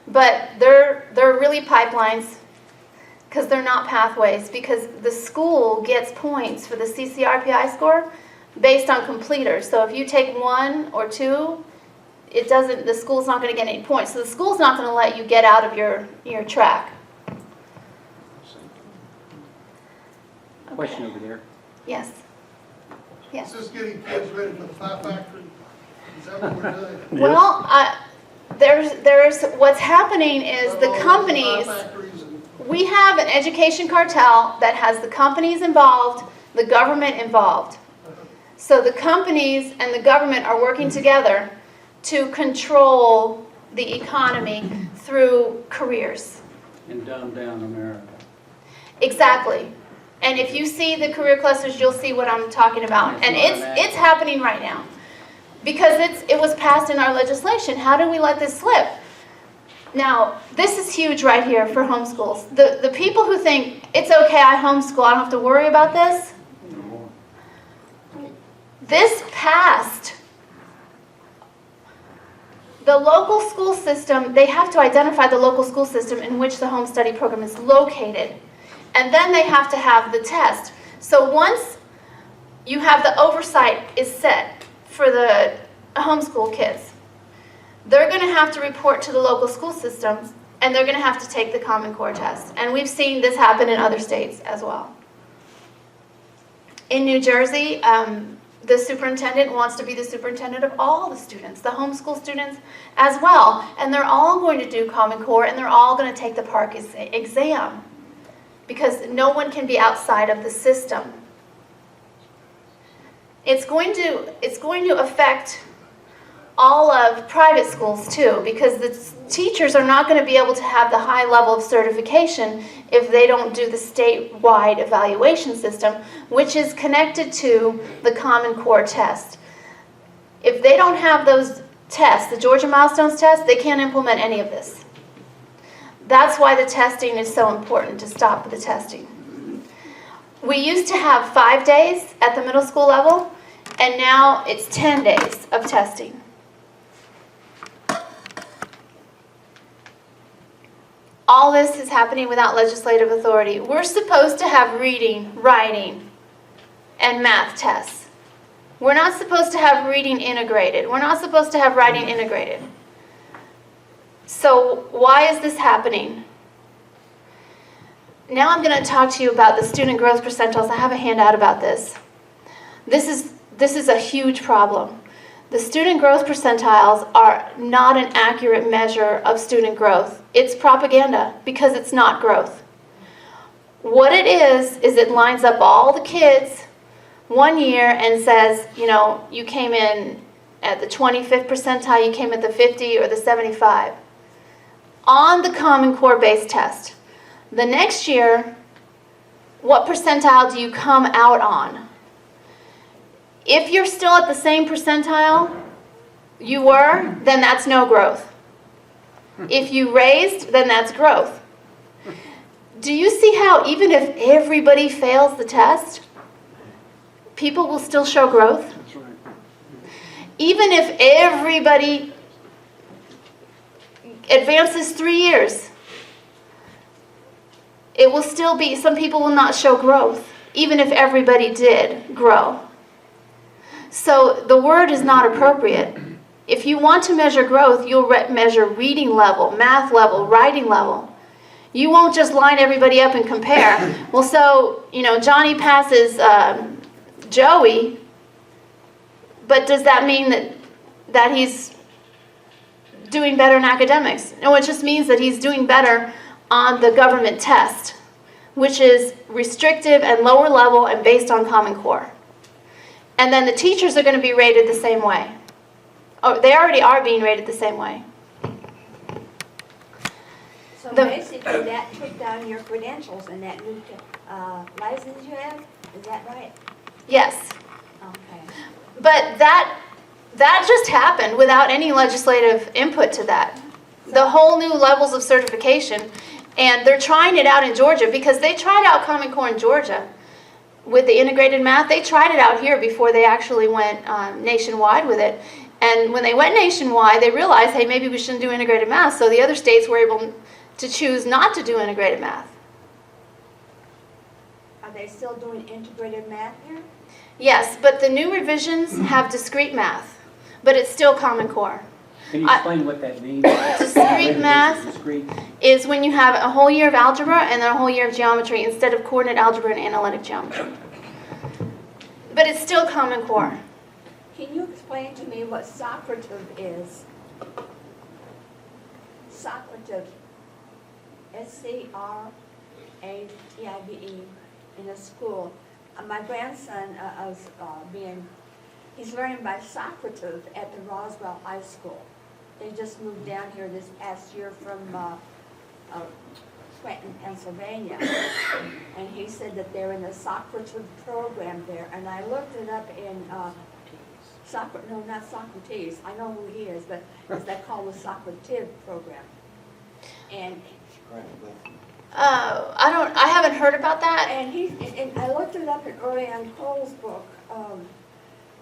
But they're really pipelines, because they're not pathways, because the school gets points for the CCRPI score based on completers. So if you take 1 or 2, the school's not going to get any points. So the school's not going to let you get out of your track. Question over there. Yes. Yes. Is this getting kids ready for the pie factory? Is that what we're doing? Well, there's what's happening is the companies. Pie factories and- We have an education cartel that has the companies involved, the government involved. So the companies and the government are working together to control the economy through careers. And dumb down America. Exactly. And if you see the career clusters, you'll see what I'm talking about. And it's happening right now. Because it was passed in our legislation. How do we let this slip? Now, this is huge right here for homeschools. The people who think, it's okay, I homeschool, I don't have to worry about this. This passed. The local school system, they have to identify the local school system in which the home study program is located. And then they have to have the test. So once you have the oversight is set for the homeschool kids, they're going to have to report to the local school system, and they're going to have to take the Common Core test. And we've seen this happen in other states as well. In New Jersey, the superintendent wants to be the superintendent of all the students, the homeschool students as well. And they're all going to do Common Core, and they're all going to take the PARCC exam, because no one can be outside of the system. It's going to affect all of private schools too, because the teachers are not going to be able to have the high level of certification if they don't do the statewide evaluation system, which is connected to the Common Core test. If they don't have those tests, the Georgia Milestones test, they can't implement any of this. That's why the testing is so important, to stop the testing. We used to have 5 days at the middle school level, and now it's 10 days of testing. All this is happening without legislative authority. We're supposed to have reading, writing, and math tests. We're not supposed to have reading integrated. We're not supposed to have writing integrated. So why is this happening? Now I'm going to talk to you about the student growth percentiles. I have a handout about this. This is a huge problem. The student growth percentiles are not an accurate measure of student growth. It's propaganda, because it's not growth. What it is it lines up all the kids one year and says, you know, you came in at the 25th percentile, you came at the 50 or the 75 on the Common Core based test. The next year, what percentile do you come out on? If you're still at the same percentile you were, then that's no growth. If you raised, then that's growth. Do you see how even if everybody fails the test, people will still show growth? That's right. Even if everybody advances 3 years, it will still be, some people will not show growth, even if everybody did grow. So the word is not appropriate. If you want to measure growth, you'll measure reading level, math level, writing level. You won't just line everybody up and compare. Well, so, you know, Johnny passes Joey, but does that mean that he's doing better in academics? No, it just means that he's doing better on the government test, which is restrictive and lower level and based on Common Core. And then the teachers are going to be rated the same way. Oh, they already are being rated the same way. So basically that took down your credentials and that new license you have, is that right? Yes. Okay. But that just happened without any legislative input to that. the whole new levels of certification. And they're trying it out in Georgia because they tried out Common Core in Georgia with the integrated math. They tried it out here before they actually went nationwide with it. And when they went nationwide, they realized, hey, maybe we shouldn't do integrated math. So the other states were able to choose not to do integrated math. Are they still doing integrated math here? Yes, but the new revisions have discrete math, but it's still Common Core. Can you explain what that means? Discrete math Discrete. is when you have a whole year of algebra and then a whole year of geometry instead of coordinate algebra and analytic geometry. But it's still Common Core. Can you explain to me what Socrative is? Socrative, S-C-R-A-T-I-V-E, in a school. My grandson he's learning by Socrative at the Roswell High School. They just moved down here this past year from Scranton, Pennsylvania. And he said that they're in the Socrative program there. And I looked it up in no, not Socrates. I know who he is, but it's that called the Socrative program. And I haven't heard about that. and I looked it up in early on Cole's book,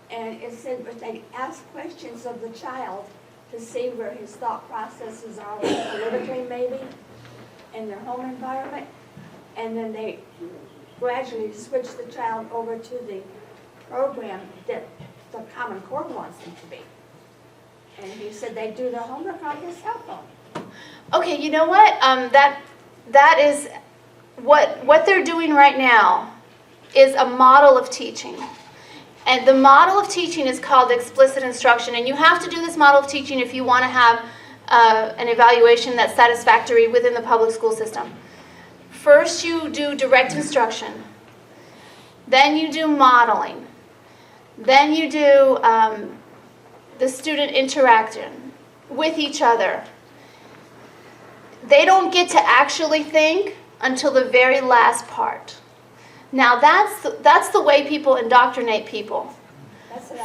and it said that they ask questions of the child to see where his thought processes are, like politically maybe, in their home environment, and then they gradually switch the child over to the program that the Common Core wants them to be. And he said they do their homework on his cell phone. Okay, you know what? That is what they're doing right now is a model of teaching. And the model of teaching is called explicit instruction. And you have to do this model of teaching if you want to have an evaluation that's satisfactory within the public school system. First, you do direct instruction. Then you do modeling. Then you do the student interaction with each other. They don't get to actually think until the very last part. Now that's the way people indoctrinate people.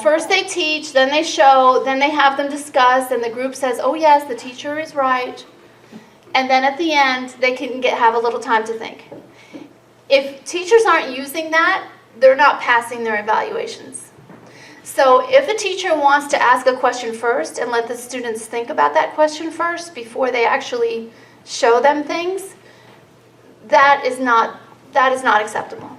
First they teach, then they show, then they have them discuss, and the group says, oh yes, the teacher is right. And then at the end, they can have a little time to think. If teachers aren't using that, they're not passing their evaluations. So if a teacher wants to ask a question first and let the students think about that question first before they actually show them things, that is not acceptable.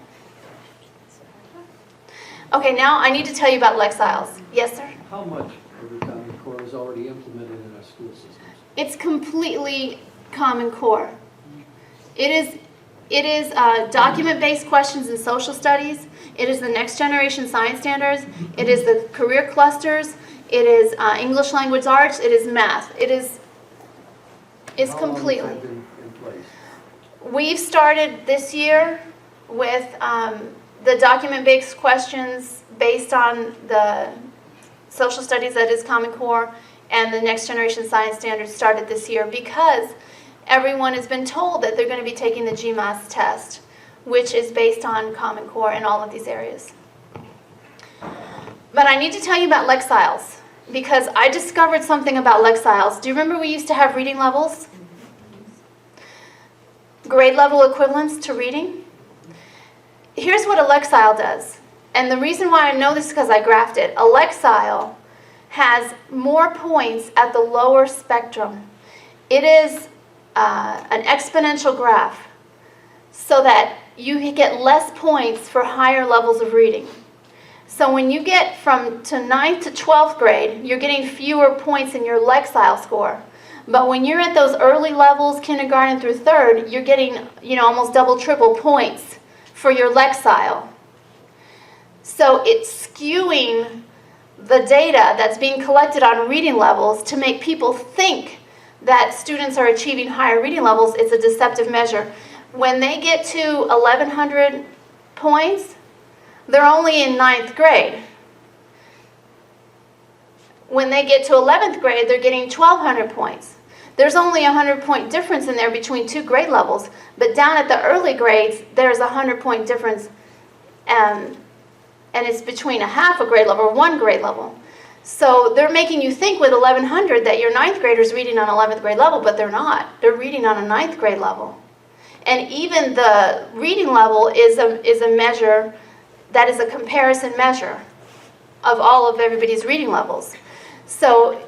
Okay, now I need to tell you about Lexiles. Yes, sir? How much of the Common Core is already implemented in our school systems? It's completely Common Core. It is document-based questions in social studies. It is the next generation science standards. It is the career clusters. It is English language arts. It is math. It's completely. How long has that been in place? We've started this year with the document-based questions based on the social studies that is Common Core, and the next generation science standards started this year because everyone has been told that they're going to be taking the GMAS test, which is based on Common Core in all of these areas. But I need to tell you about Lexiles because I discovered something about Lexiles. Do you remember we used to have reading levels? Grade level equivalents to reading? Here's what a Lexile does. And the reason why I know this is because I graphed it. A Lexile has more points at the lower spectrum. It is an exponential graph so that you get less points for higher levels of reading. So when you get from 9th to 12th grade, you're getting fewer points in your Lexile score. But when you're at those early levels, kindergarten through 3rd, you're getting, almost double, triple points for your Lexile. So it's skewing the data that's being collected on reading levels to make people think that students are achieving higher reading levels. It's a deceptive measure. When they get to 1,100 points, they're only in 9th grade. When they get to 11th grade, they're getting 1,200 points. There's only a 100-point difference in there between 2 grade levels, but down at the early grades, there's a 100-point difference, and it's between a half a grade level or 1 grade level. So they're making you think with 1100 that your 9th graders reading on 11th grade level, but they're not. They're reading on a 9th grade level. And even the reading level is a measure that is a comparison measure of all of everybody's reading levels. So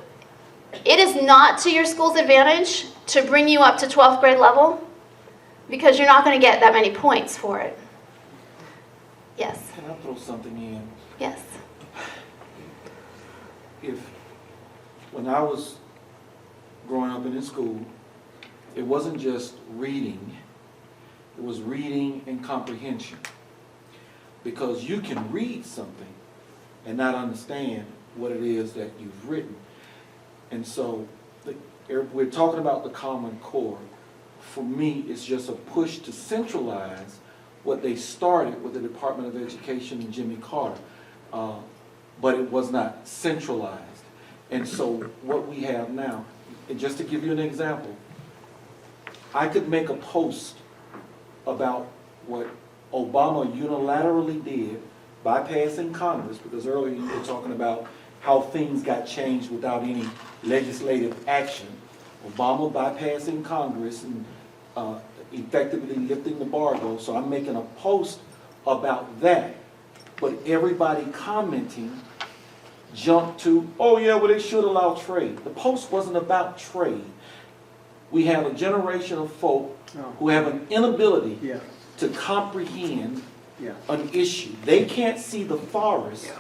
it is not to your school's advantage to bring you up to 12th grade level because you're not going to get that many points for it. Yes. Can I throw something in? Yes. When I was growing up and in school, it wasn't just reading, it was reading and comprehension. Because you can read something and not understand what it is that you've written. And so we're talking about the Common Core. For me, it's just a push to centralize what they started with the Department of Education and Jimmy Carter, but it was not centralized. And so what we have now, and just to give you an example, I could make a post about what Obama unilaterally did, bypassing Congress, because earlier you were talking about how things got changed without any legislative action. Obama bypassing Congress and effectively lifting the embargo, so I'm making a post about that. But everybody commenting jumped to, oh yeah, well they should allow trade. The post wasn't about trade. We have a generation of folk who have an inability to comprehend an issue. They can't see the forest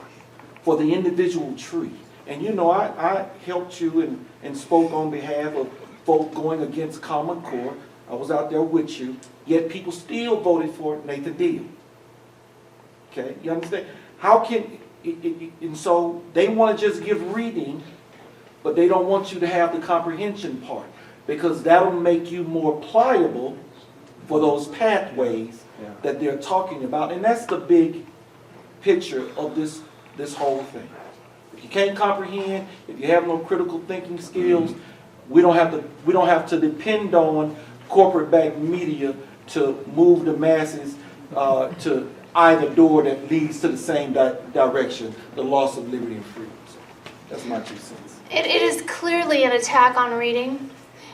for the individual tree. And you know, I helped you and spoke on behalf of folk going against Common Core. I was out there with you, yet people still voted for Nathan Deal. Okay, you understand? How can, and so they want to just give reading, but they don't want you to have the comprehension part, because that'll make you more pliable for those pathways that they're talking about. And that's the big picture of this whole thing. If you can't comprehend, if you have no critical thinking skills, we don't have to depend on corporate-backed media to move the masses to either door that leads to the same direction, the loss of liberty and freedom. So that's my 2 cents. It is clearly an attack on reading.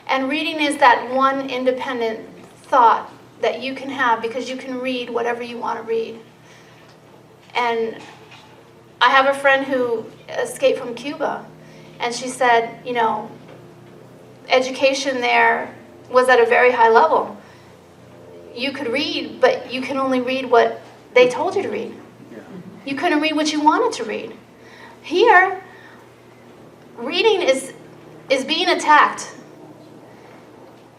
And reading is that one independent thought that you can have because you can read whatever you want to read. And I have a friend who escaped from Cuba, and she said, you know, education there was at a very high level. You could read, but you can only read what they told you to read. You couldn't read what you wanted to read. Here, reading is being attacked.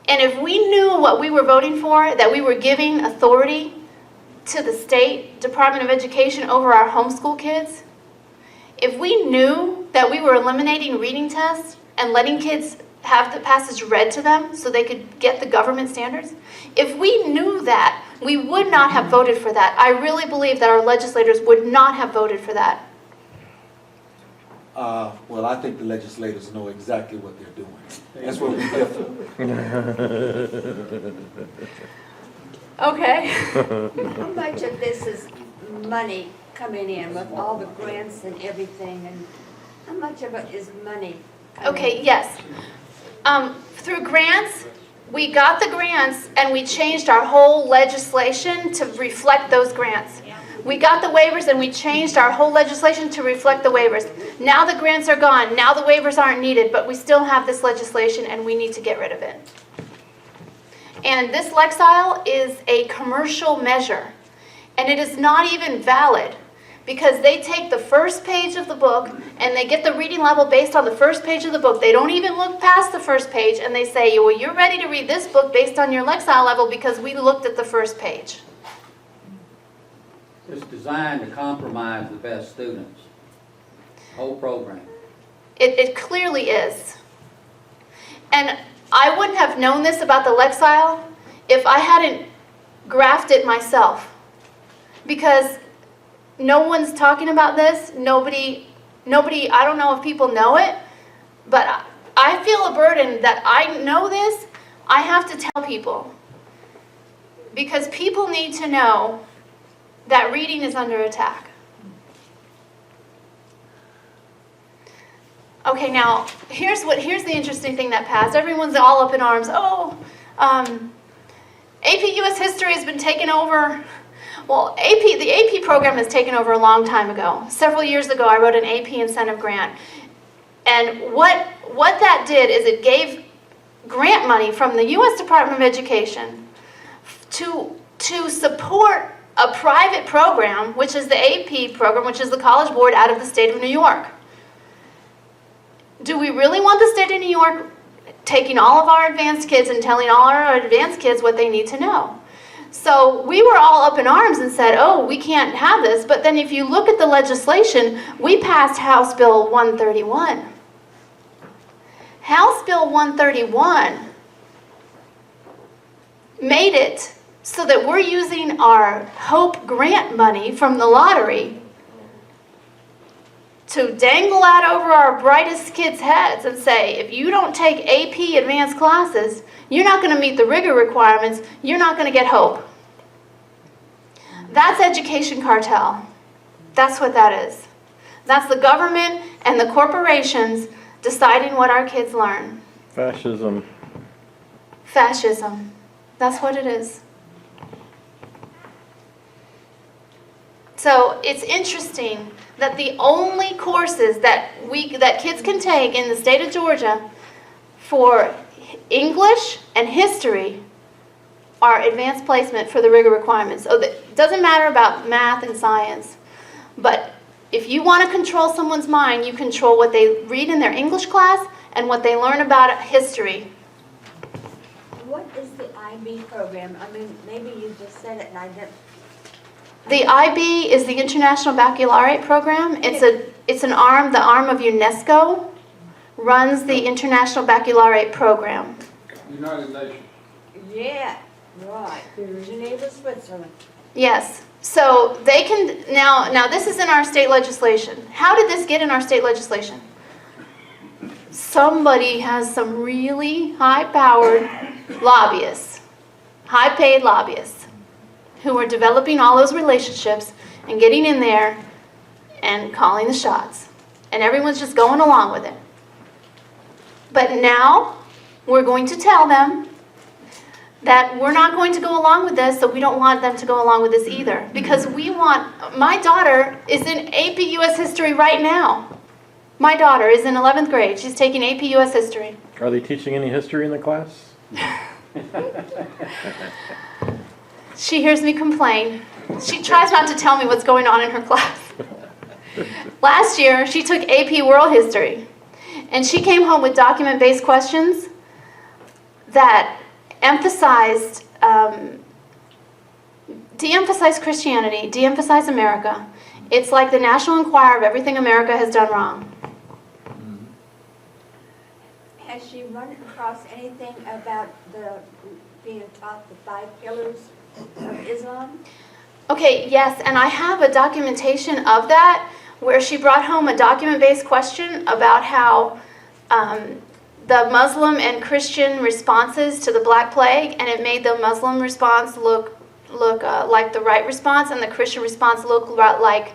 And if we knew what we were voting for, that we were giving authority to the state Department of Education over our homeschool kids, if we knew that we were eliminating reading tests and letting kids have the passage read to them so they could get the government standards, if we knew that, we would not have voted for that. I really believe that our legislators would not have voted for that. Well, I think the legislators know exactly what they're doing. That's where we differ. Okay. How much of this is money coming in with all the grants and everything, and how much of it is money? Okay, yes. Through grants, we got the grants and we changed our whole legislation to reflect those grants. We got the waivers and we changed our whole legislation to reflect the waivers. Now the grants are gone. Now the waivers aren't needed, but we still have this legislation and we need to get rid of it. And this Lexile is a commercial measure, and it is not even valid because they take the first page of the book and they get the reading level based on the first page of the book. They don't even look past the first page, and they say, well, you're ready to read this book based on your Lexile level because we looked at the first page. It's designed to compromise the best students. Whole program. It clearly is. And I wouldn't have known this about the Lexile if I hadn't graphed it myself. Because no one's talking about this. Nobody, I don't know if people know it, but I feel a burden that I know this. I have to tell people. Because people need to know that reading is under attack. Okay, now, here's the interesting thing that passed. Everyone's all up in arms. AP US History has been taken over. Well, the AP program has taken over a long time ago. Several years ago, I wrote an AP incentive grant. And what that did is it gave grant money from the U.S. Department of Education to support a private program, which is the AP program, which is the College Board out of the state of New York. Do we really want the state of New York taking all of our advanced kids and telling all our advanced kids what they need to know? So we were all up in arms and said, oh, we can't have this. But then if you look at the legislation, we passed House Bill 131. House Bill 131 made it so that we're using our HOPE grant money from the lottery to dangle that over our brightest kids' heads and say, if you don't take AP advanced classes, you're not going to meet the rigor requirements, you're not going to get HOPE. That's education cartel. That's what that is. That's the government and the corporations deciding what our kids learn. Fascism. Fascism. That's what it is. So it's interesting that the only courses that kids can take in the state of Georgia for English and history are advanced placement for the rigor requirements. So it doesn't matter about math and science, but if you want to control someone's mind, you control what they read in their English class and what they learn about history. What is the IB program? I mean, maybe you just said it and I didn't. The IB is the International Baccalaureate Program. It's an arm, the arm of UNESCO runs the International Baccalaureate Program. United Nations. Yeah, right. Geneva, Switzerland. Yes. So they can, now this is in our state legislation. How did this get in our state legislation? Somebody has some really high-powered lobbyists, high-paid lobbyists, who are developing all those relationships and getting in there and calling the shots. And everyone's just going along with it. But now we're going to tell them that we're not going to go along with this, so we don't want them to go along with this either. Because my daughter is in AP US History right now. My daughter is in 11th grade. She's taking AP US History. Are they teaching any history in the class? She hears me complain. She tries not to tell me what's going on in her class. Last year, she took AP World History, and she came home with document-based questions that emphasized, de-emphasized Christianity, de-emphasized America. It's like the National Enquirer of everything America has done wrong. Has she run across anything about being taught the 5 pillars of Islam? Okay, yes, and I have a documentation of that where she brought home a document-based question about how the Muslim and Christian responses to the Black Plague, and it made the Muslim response look like the right response, and the Christian response look like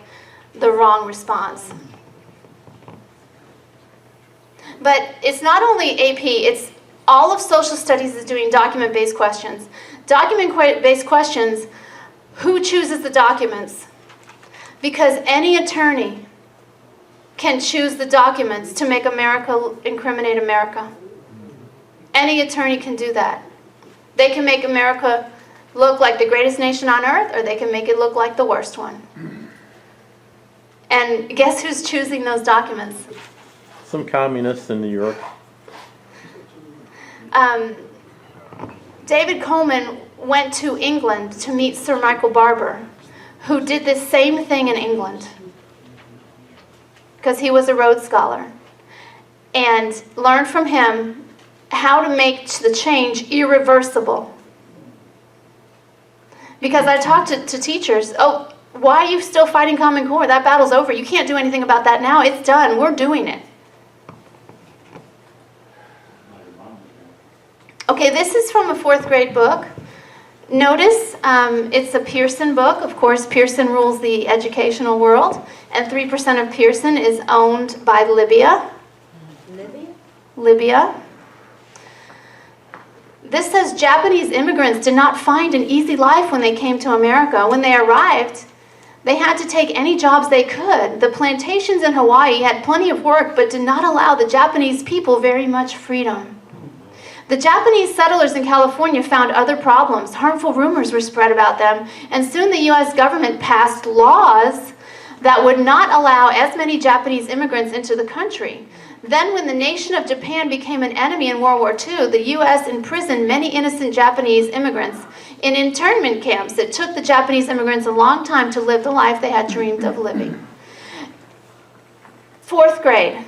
the wrong response. But it's not only AP, it's all of social studies is doing document-based questions. Document-based questions, who chooses the documents? Because any attorney can choose the documents to make America, incriminate America. Any attorney can do that. They can make America look like the greatest nation on earth, or they can make it look like the worst one. And guess who's choosing those documents? Some communists in New York. David Coleman went to England to meet Sir Michael Barber, who did this same thing in England, because he was a Rhodes Scholar, and learned from him how to make the change irreversible. Because I talked to teachers, oh, why are you still fighting Common Core? That battle's over. You can't do anything about that now. It's done. We're doing it. Okay, this is from a 4th grade book. Notice it's a Pearson book. Of course, Pearson rules the educational world, and 3% of Pearson is owned by Libya. Libya. This says Japanese immigrants did not find an easy life when they came to America. When they arrived, they had to take any jobs they could. The plantations in Hawaii had plenty of work, but did not allow the Japanese people very much freedom. The Japanese settlers in California found other problems. Harmful rumors were spread about them, and soon the U.S. government passed laws that would not allow as many Japanese immigrants into the country. Then when the nation of Japan became an enemy in World War II, the U.S. imprisoned many innocent Japanese immigrants in internment camps. It took the Japanese immigrants a long time to live the life they had dreamed of living. 4th grade.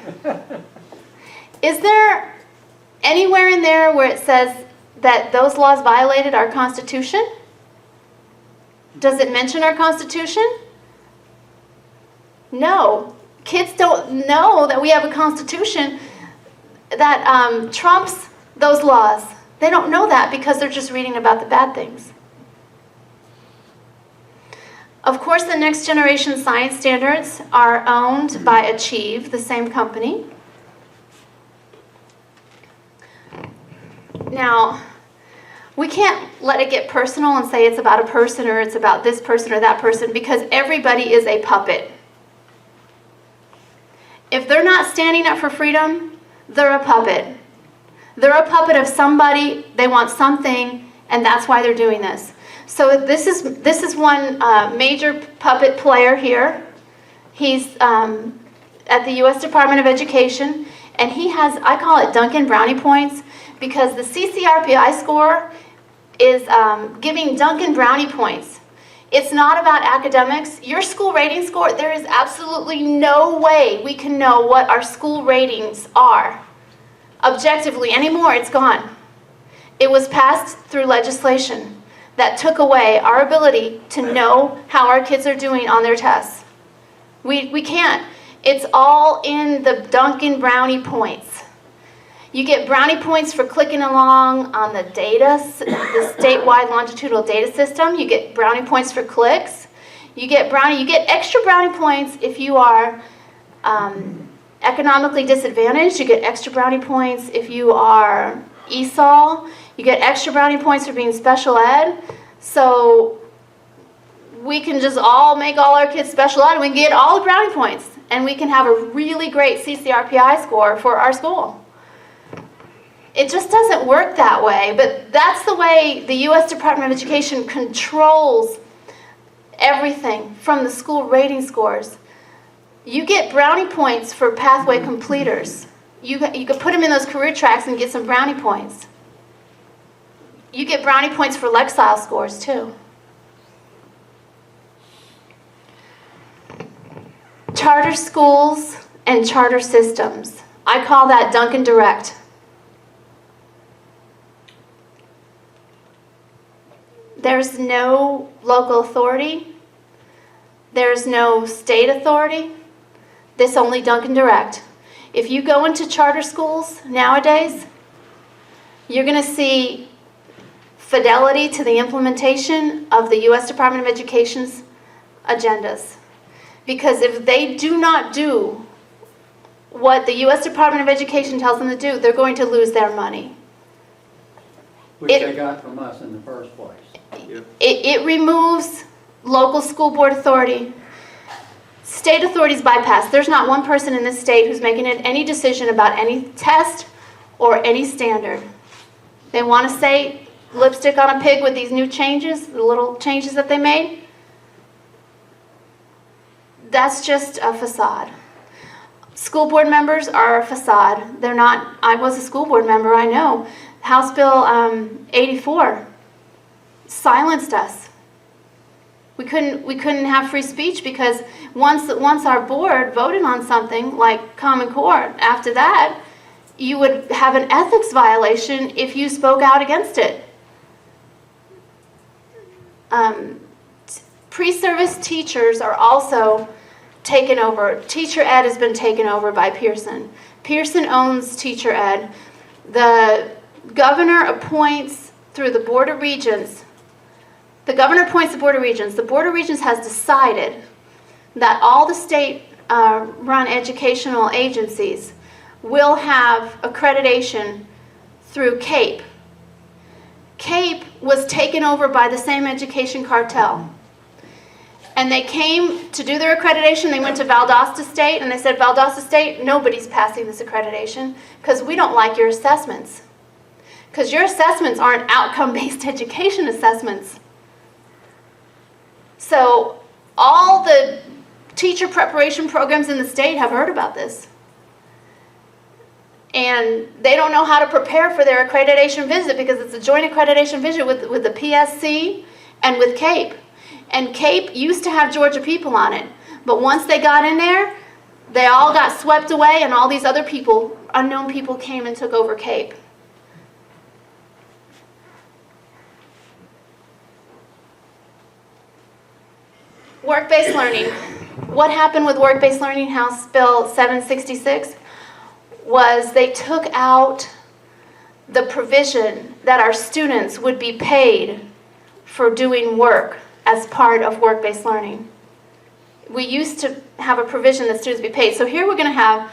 Is there anywhere in there where it says that those laws violated our Constitution? Does it mention our Constitution? No. Kids don't know that we have a Constitution that trumps those laws. They don't know that because they're just reading about the bad things. Of course, the next generation science standards are owned by Achieve, the same company. Now, we can't let it get personal and say it's about a person or it's about this person or that person, because everybody is a puppet. If they're not standing up for freedom, they're a puppet. They're a puppet of somebody, they want something, and that's why they're doing this. So this is one major puppet player here. He's at the U.S. Department of Education, and he has, I call it Duncan Brownie points, because the CCRPI score is giving Duncan Brownie points. It's not about academics. Your school rating score, there is absolutely no way we can know what our school ratings are objectively anymore. It's gone. It was passed through legislation that took away our ability to know how our kids are doing on their tests. We can't. It's all in the Duncan Brownie points. You get brownie points for clicking along on the data, the statewide longitudinal data system. You get brownie points for clicks. You get extra brownie points if you are economically disadvantaged. You get extra brownie points if you are ESOL. You get extra brownie points for being special ed. So we can just all make all our kids special ed and we can get all the brownie points. And we can have a really great CCRPI score for our school. It just doesn't work that way, but that's the way the U.S. Department of Education controls everything from the school rating scores. You get brownie points for pathway completers. You could put them in those career tracks and get some brownie points. You get brownie points for Lexile scores too. Charter schools and charter systems. I call that Duncan Direct. There's no local authority. There's no state authority. This only Duncan Direct. If you go into charter schools nowadays, you're going to see fidelity to the implementation of the U.S. Department of Education's agendas. Because if they do not do what the U.S. Department of Education tells them to do, they're going to lose their money. Which they got from us in the first place. It removes local school board authority. State authorities bypass. There's not one person in this state who's making any decision about any test or any standard. They want to say lipstick on a pig with these new changes, the little changes that they made. That's just a facade. School board members are a facade. They're not. I was a school board member, I know. House Bill 84 silenced us. We couldn't have free speech because once our board voted on something like Common Core, after that, you would have an ethics violation if you spoke out against it. Pre-service teachers are also taken over. Teacher ed has been taken over by Pearson. Pearson owns teacher ed. The governor appoints through the Board of Regents. The governor appoints the Board of Regents. The Board of Regents has decided that all the state-run educational agencies will have accreditation through CAPE. CAPE was taken over by the same education cartel. And they came to do their accreditation. They went to Valdosta State, and they said, Valdosta State, nobody's passing this accreditation because we don't like your assessments. Because your assessments aren't outcome-based education assessments. So all the teacher preparation programs in the state have heard about this. And they don't know how to prepare for their accreditation visit because it's a joint accreditation visit with the PSC and with CAPE. And CAPE used to have Georgia people on it. But once they got in there, they all got swept away and all these other people, unknown people, came and took over CAPE. Work-based learning. What happened with work-based learning, House Bill 766, was they took out the provision that our students would be paid for doing work as part of work-based learning. We used to have a provision that students be paid. So here we're going to have,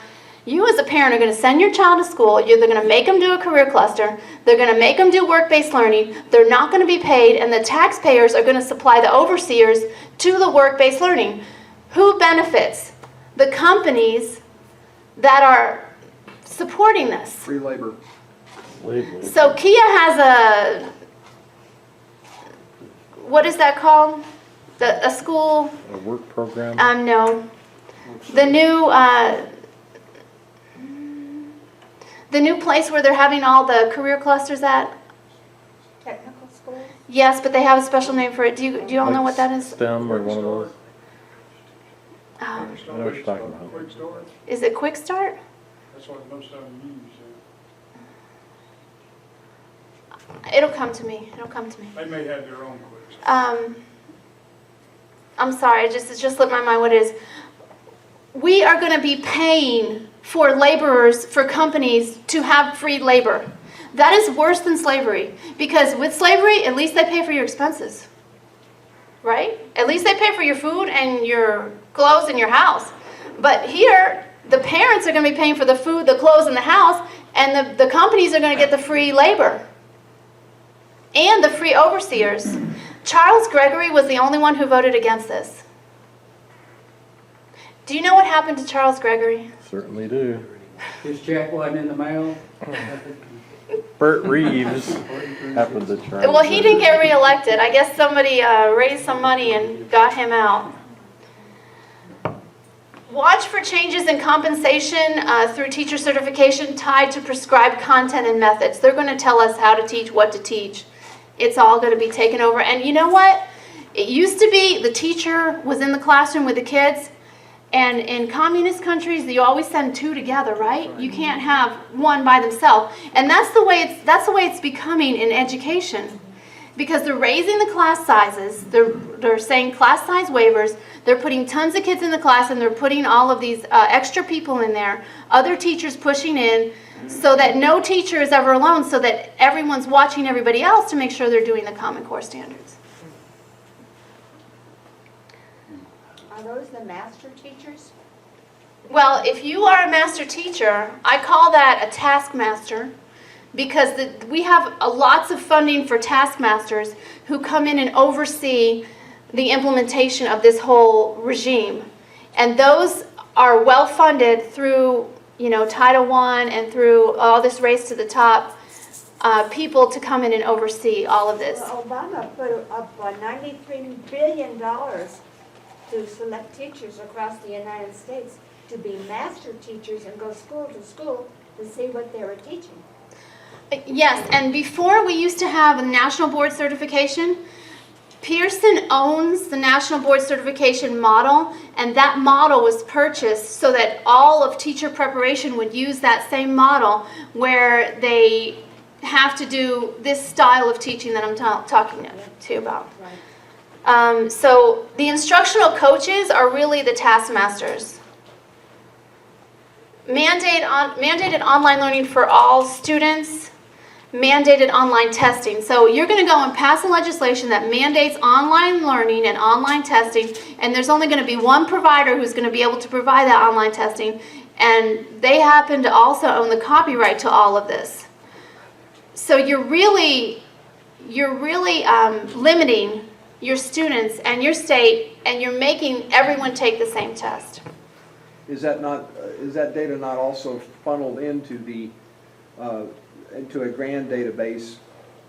you as a parent are going to send your child to school, you're going to make them do a career cluster, they're going to make them do work-based learning, they're not going to be paid, and the taxpayers are going to supply the overseers to the work-based learning. Who benefits? The companies that are supporting this. Free labor. So Kia has a, what is that called? A school? A work program? No. The new place where they're having all the career clusters at? Technical school? Yes, but they have a special name for it. Do you all know what that is? STEM or one of those? Oh. I know what you're talking about. Quick Start? Is it Quick Start? That's what most of them use. It'll come to me. It'll come to me. They may have their own Quick Start. I'm sorry, it just slipped my mind what it is. We are going to be paying for laborers, for companies to have free labor. That is worse than slavery, because with slavery, at least they pay for your expenses, right? At least they pay for your food and your clothes and your house. But here, the parents are going to be paying for the food, the clothes, and the house, and the companies are going to get the free labor and the free overseers. Charles Gregory was the only one who voted against this. Do you know what happened to Charles Gregory? Certainly do. His check wasn't in the mail? Bert Reeves happened to try. Well, he didn't get reelected. I guess somebody raised some money and got him out. Watch for changes in compensation through teacher certification tied to prescribed content and methods. They're going to tell us how to teach, what to teach. It's all going to be taken over. And you know what? It used to be the teacher was in the classroom with the kids. And in communist countries, you always send two together, right? You can't have one by themselves. And that's the way it's becoming in education. Because they're raising the class sizes, they're saying class size waivers, they're putting tons of kids in the class, and they're putting all of these extra people in there, other teachers pushing in, so that no teacher is ever alone, so that everyone's watching everybody else to make sure they're doing the Common Core standards. Are those the master teachers? Well, if you are a master teacher, I call that a taskmaster, because we have lots of funding for taskmasters who come in and oversee the implementation of this whole regime. And those are well funded through, Title I and through all this race to the top, people to come in and oversee all of this. Well, Obama put up $93 billion to select teachers across the United States to be master teachers and go school to school to see what they were teaching. Yes, and before we used to have a national board certification. Pearson owns the national board certification model, and that model was purchased so that all of teacher preparation would use that same model, where they have to do this style of teaching that I'm talking to you about. Right. So the instructional coaches are really the taskmasters. Mandated online learning for all students. Mandated online testing. So you're going to go and pass a legislation that mandates online learning and online testing, and there's only going to be one provider who's going to be able to provide that online testing, And they happen to also own the copyright to all of this. So you're really limiting your students and your state, and you're making everyone take the same test. Is that data not also funneled into into a grand database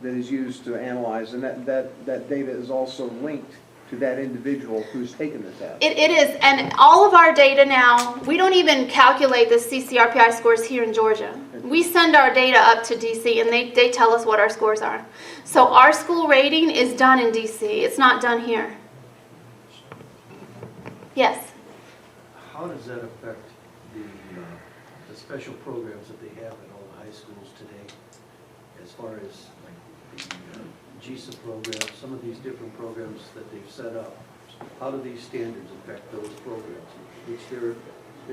that is used to analyze, and that data is also linked to that individual who's taken the test? It is, and all of our data now, we don't even calculate the CCRPI scores here in Georgia. We send our data up to DC, and they tell us what our scores are. So our school rating is done in DC. It's not done here. Yes? How does that affect the special programs that they have in all the high schools today? As far as like the GISA program, some of these different programs that they've set up, how do these standards affect those programs? Which they're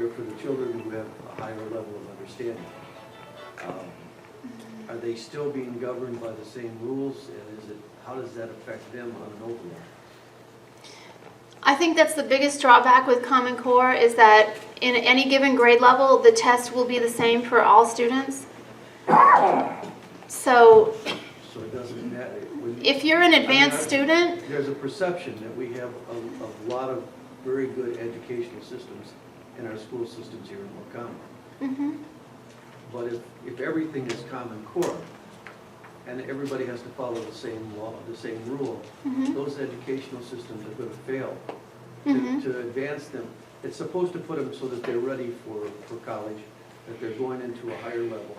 for the children who have a higher level of understanding. Are they still being governed by the same rules, and how does that affect them on an overall? I think that's the biggest drawback with Common Core, is that in any given grade level, the test will be the same for all students. So it doesn't matter. if you're an advanced student... There's a perception that we have a lot of very good educational systems in our school systems here in Wakama. Mm-hmm. But if everything is Common Core, and everybody has to follow the same law, the same rule, Mm-hmm. those educational systems are going to fail Mm-hmm. to advance them. It's supposed to put them so that they're ready for college, that they're going into a higher level.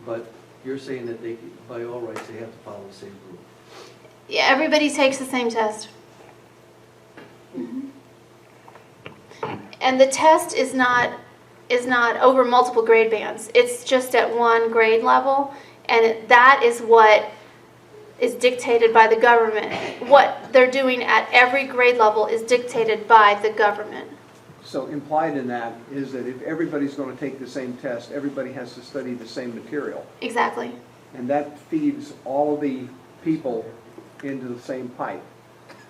But you're saying that they, by all rights, they have to follow the same rule. Yeah, everybody takes the same test. Mm-hmm. And the test is not over multiple grade bands. It's just at one grade level, and that is what is dictated by the government. What they're doing at every grade level is dictated by the government. So implied in that is that if everybody's going to take the same test, everybody has to study the same material. Exactly. And that feeds all of the people into the same pipe.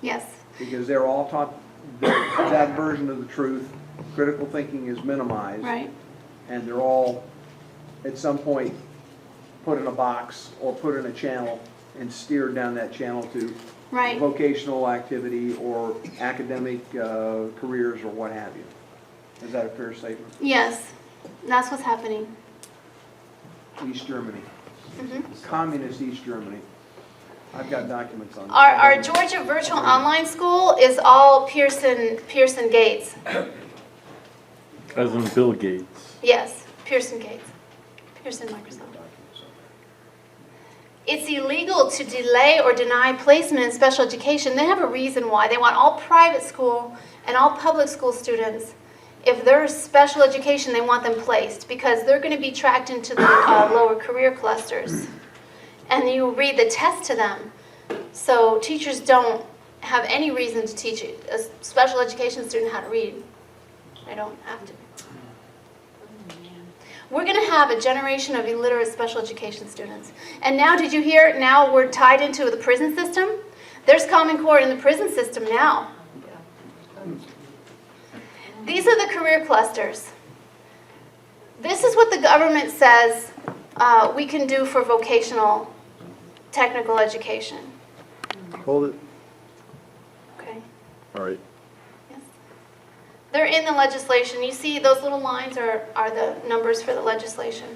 Yes. Because they're all taught that version of the truth. Critical thinking is minimized. Right. And they're all, at some point, put in a box or put in a channel and steered down that channel to Right. vocational activity or academic careers or what have you. Is that a fair statement? Yes. That's what's happening. East Germany. Mm-hmm. Communist East Germany. I've got documents on that. Our Georgia Virtual Online School is all Pearson Gates. As in Bill Gates. Yes, Pearson Gates. Pearson Microsoft. It's illegal to delay or deny placement in special education. They have a reason why. They want all private school and all public school students, if there's special education, they want them placed because they're going to be tracked into the lower career clusters. And you read the test to them. So teachers don't have any reason to teach a special education student how to read. They don't have to. We're going to have a generation of illiterate special education students. And now, did you hear, now we're tied into the prison system? There's Common Core in the prison system now. These are the career clusters. This is what the government says we can do for vocational technical education. Hold it. Okay. All right. They're in the legislation. You see those little lines are the numbers for the legislation.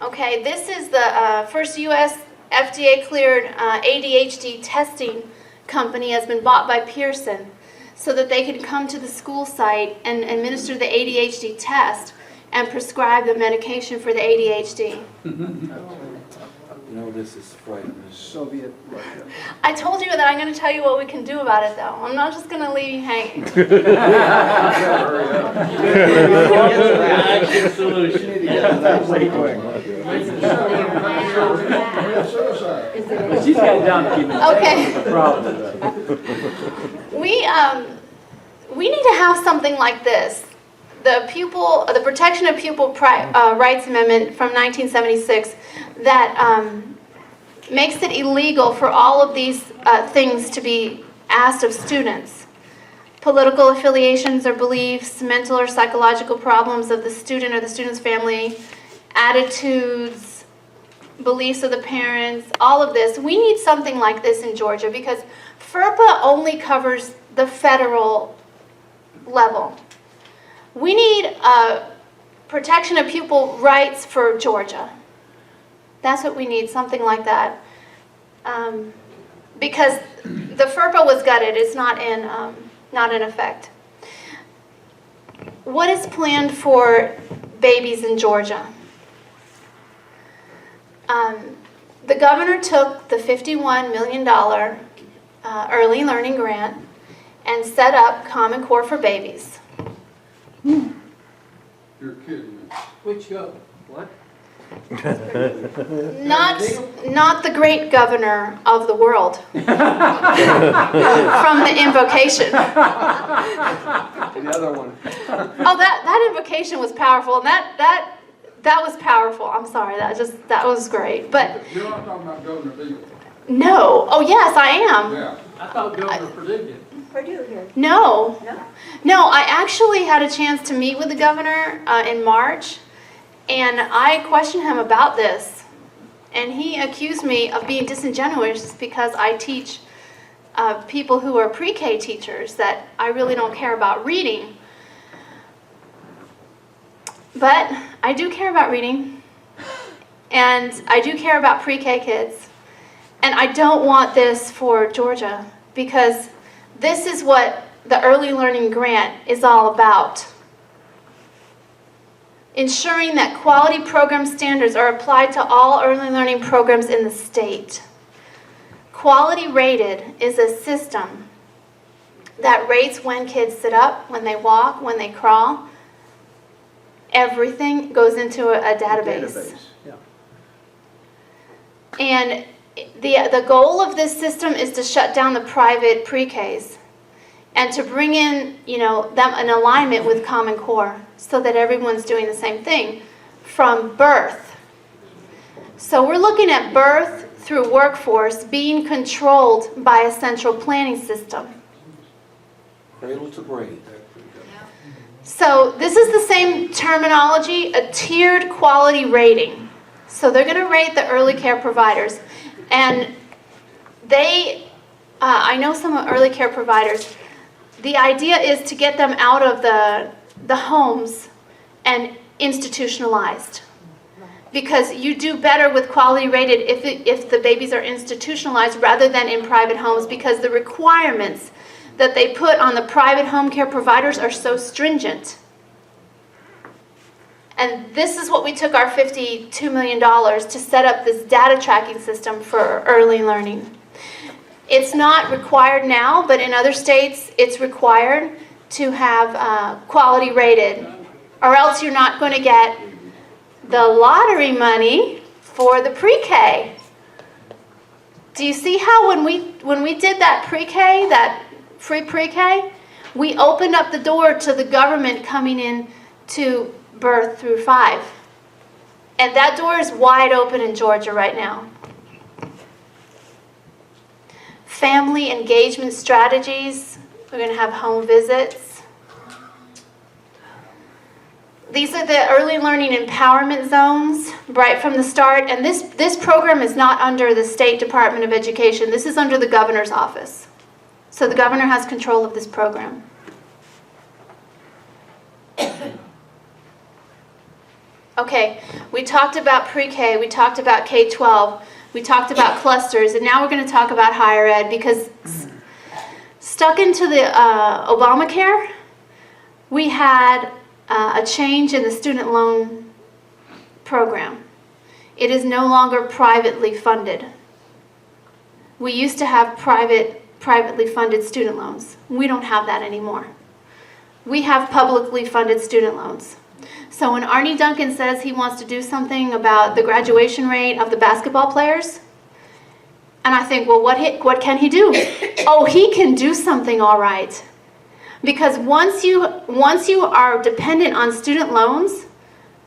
Okay, this is the first U.S. FDA-cleared ADHD testing company has been bought by Pearson so that they can come to the school site and administer the ADHD test and prescribe the medication for the ADHD. You know, this is frightening. Soviet Russia. I told you that I'm going to tell you what we can do about it, though. I'm not just going to leave you hanging. Action solution. You need to get to that pretty quick. But she's got it down to keep it. Okay. The problem. We need to have something like this. The Protection of Pupil Rights Amendment from 1976 that makes it illegal for all of these things to be asked of students. political affiliations or beliefs, mental or psychological problems of the student or the student's family, attitudes, beliefs of the parents, all of this. We need something like this in Georgia because FERPA only covers the federal level. We need protection of pupil rights for Georgia. That's what we need, something like that. Because the FERPA was gutted, it's not in effect. What is planned for babies in Georgia? The governor took the $51 million early learning grant and set up Common Core for babies. You're kidding me. Which go? What? Not the great governor of the world from the invocation. The other one. Oh, that invocation was powerful, and that was powerful. I'm sorry, that was great. But You're not talking about Governor Deal. no, oh yes, I am. Yeah. I thought Governor Perdue did. Purdue here. No, No? no, I actually had a chance to meet with the governor in March, and I questioned him about this, and he accused me of being disingenuous because I teach people who are pre-K teachers that I really don't care about reading. But I do care about reading, and I do care about pre-K kids, and I don't want this for Georgia because this is what the Early Learning Grant is all about. Ensuring that quality program standards are applied to all early learning programs in the state. Quality rated is a system that rates when kids sit up, when they walk, when they crawl. Everything goes into a database. Yeah. And the goal of this system is to shut down the private pre-Ks and to bring in, them in alignment with Common Core so that everyone's doing the same thing from birth. So we're looking at birth through workforce being controlled by a central planning system. Cradle to grave. So this is the same terminology, a tiered quality rating. So they're going to rate the early care providers. And I know some early care providers, the idea is to get them out of the homes and institutionalized. Because you do better with quality rated if the babies are institutionalized rather than in private homes, because the requirements that they put on the private home care providers are so stringent. And this is what we took our $52 million to set up this data tracking system for early learning. It's not required now, but in other states it's required to have quality rated, or else you're not going to get the lottery money for the pre-K. Do you see how when we did that pre-K, that free pre-K, we opened up the door to the government coming in to birth through 5. And that door is wide open in Georgia right now. Family engagement strategies. We're going to have home visits. These are the early learning empowerment zones right from the start. And this program is not under the State Department of Education. This is under the governor's office. So the governor has control of this program. Okay, we talked about pre-K, we talked about K-12, we talked about clusters, and now we're going to talk about higher ed, because stuck into the Obamacare, we had a change in the student loan program. It is no longer privately funded. We used to have privately funded student loans. We don't have that anymore. We have publicly funded student loans. So when Arnie Duncan says he wants to do something about the graduation rate of the basketball players, and I think, well, what can he do? Oh, he can do something all right. Because once you are dependent on student loans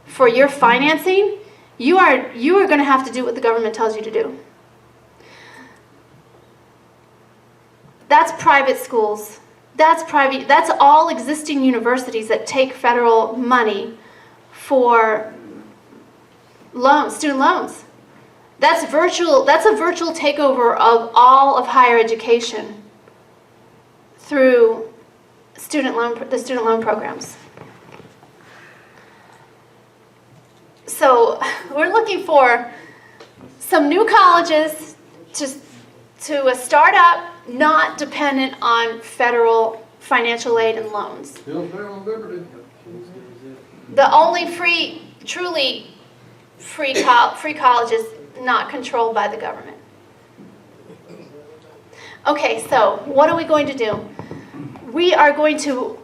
for your financing, you are going to have to do what the government tells you to do. That's private schools. That's private. That's all existing universities that take federal money for loans, student loans. That's virtual. That's a virtual takeover of all of higher education through the student loan programs. So we're looking for some new colleges to start up, not dependent on federal financial aid and loans. Still there on Liberty. The only truly free colleges not controlled by the government. Okay, so what are we going to do? We are going to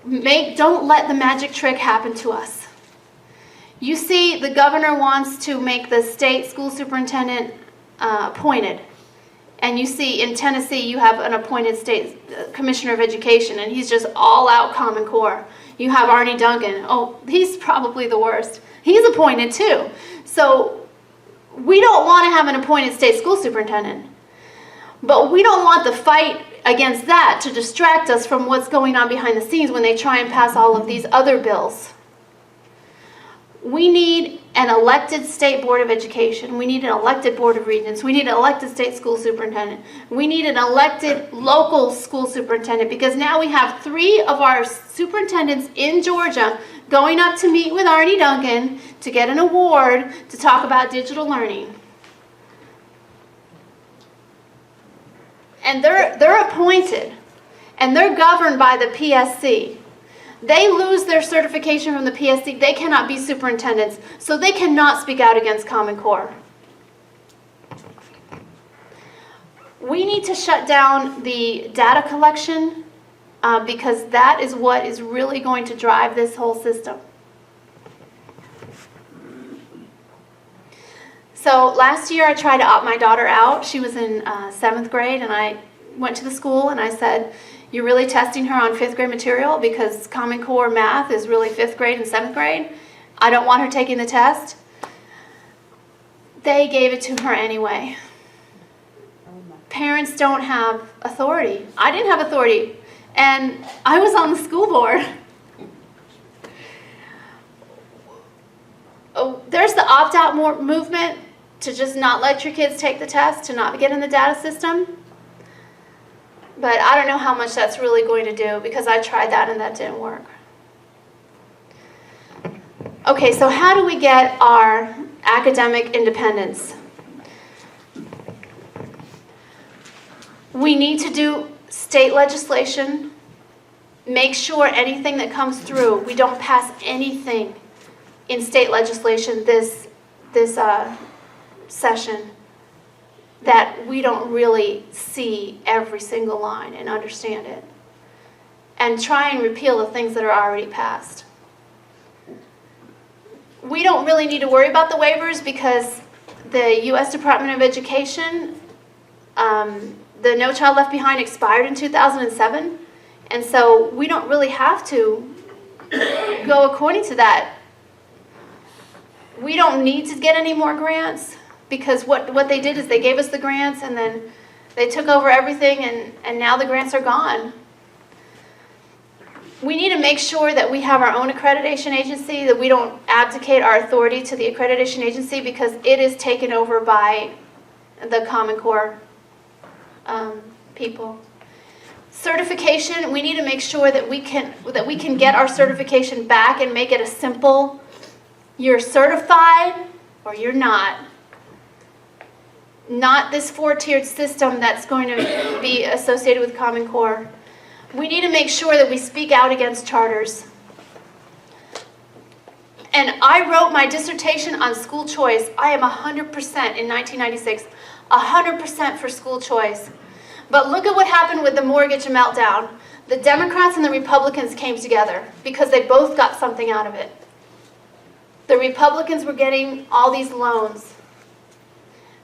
don't let the magic trick happen to us. You see, the governor wants to make the state school superintendent appointed. And you see, in Tennessee, you have an appointed state commissioner of education, and he's just all out Common Core. You have Arnie Duncan. Oh, he's probably the worst. He's appointed too. So we don't want to have an appointed state school superintendent. But we don't want the fight against that to distract us from what's going on behind the scenes when they try and pass all of these other bills. We need an elected state board of education. We need an elected board of regents. We need an elected state school superintendent. We need an elected local school superintendent, because now we have 3 of our superintendents in Georgia going up to meet with Arnie Duncan to get an award to talk about digital learning. And they're appointed, and they're governed by the PSC. They lose their certification from the PSC. They cannot be superintendents, so they cannot speak out against Common Core. We need to shut down the data collection because that is what is really going to drive this whole system. So last year I tried to opt my daughter out. She was in 7th grade, and I went to the school and I said, "You're really testing her on 5th grade material because Common Core math is really 5th grade and 7th grade. I don't want her taking the test." They gave it to her anyway. Parents don't have authority. I didn't have authority, and I was on the school board. Oh, there's the opt-out movement to just not let your kids take the test, to not get in the data system. But I don't know how much that's really going to do, because I tried that and that didn't work. Okay, so how do we get our academic independence? We need to do state legislation. Make sure anything that comes through, we don't pass anything in state legislation this session that we don't really see every single line and understand it. And try and repeal the things that are already passed. We don't really need to worry about the waivers because the U.S. Department of Education, the No Child Left Behind expired in 2007, and so we don't really have to go according to that. We don't need to get any more grants, because what they did is they gave us the grants and then they took over everything, and now the grants are gone. We need to make sure that we have our own accreditation agency, that we don't abdicate our authority to the accreditation agency, because it is taken over by the Common Core people. Certification, we need to make sure that we can get our certification back and make it a simple, you're certified or you're not. Not this 4-tiered system that's going to be associated with Common Core. We need to make sure that we speak out against charters. And I wrote my dissertation on school choice. I am 100% in 1996, 100% for school choice. But look at what happened with the mortgage meltdown. The Democrats and the Republicans came together because they both got something out of it. The Republicans were getting all these loans.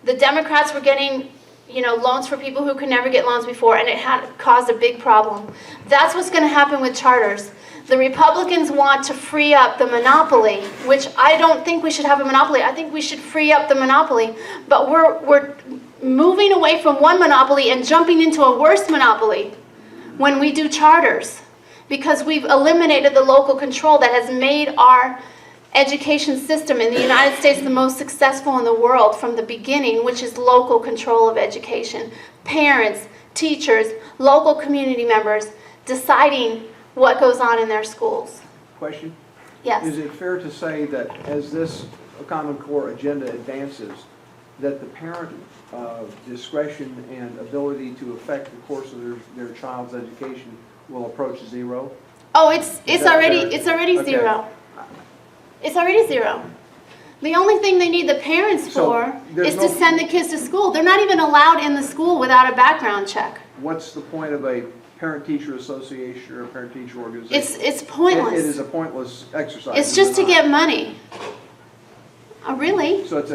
The Democrats were getting, loans for people who could never get loans before, and it had caused a big problem. That's what's going to happen with charters. The Republicans want to free up the monopoly, which I don't think we should have a monopoly. I think we should free up the monopoly, but we're moving away from one monopoly and jumping into a worse monopoly, when we do charters, because we've eliminated the local control that has made our education system in the United States the most successful in the world from the beginning, which is local control of education. Parents, teachers, local community members deciding what goes on in their schools. Question? Yes. Is it fair to say that as this Common Core agenda advances, that the parent discretion and ability to affect the course of their child's education will approach zero? Oh, it's already Okay. zero. It's already zero. The only thing they need the parents So, for there's is to no- send the kids to school. They're not even allowed in the school without a background check. What's the point of a parent-teacher association or a parent-teacher organization? It's pointless. It is a pointless exercise. It's is just it to not? get money. Oh, really? So it's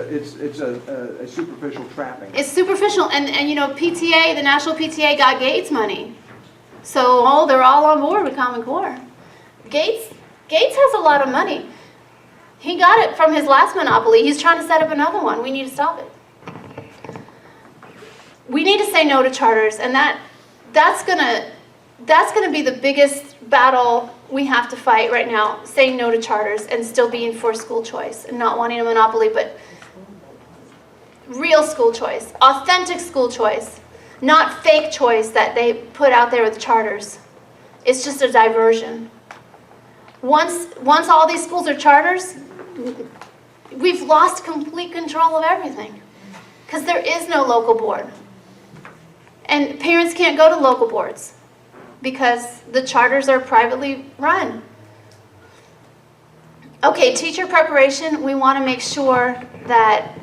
a superficial trapping. It's superficial, and you know, PTA, the National PTA got Gates money. So, they're all on board with Common Core. Gates has a lot of money. He got it from his last monopoly. He's trying to set up another one. We need to stop it. We need to say no to charters, and that's gonna be the biggest battle we have to fight right now, saying no to charters and still being for school choice and not wanting a monopoly, but real school choice, authentic school choice, not fake choice that they put out there with charters. It's just a diversion. Once all these schools are charters, we've lost complete control of everything because there is no local board. And parents can't go to local boards because the charters are privately run. Okay, teacher preparation, we want to make sure that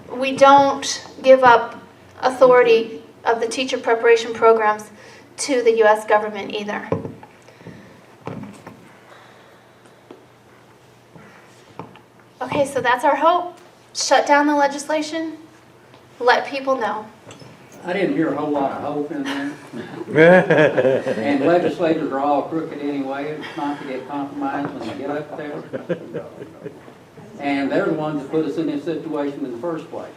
we don't give up authority of the teacher preparation programs to the U.S. government either. Okay, so that's our hope. Shut down the legislation, let people know. I didn't hear a whole lot of hope in there. And legislators are all crooked anyway. It's not to get compromised when they get up there. And they're the ones that put us in this situation in the first place.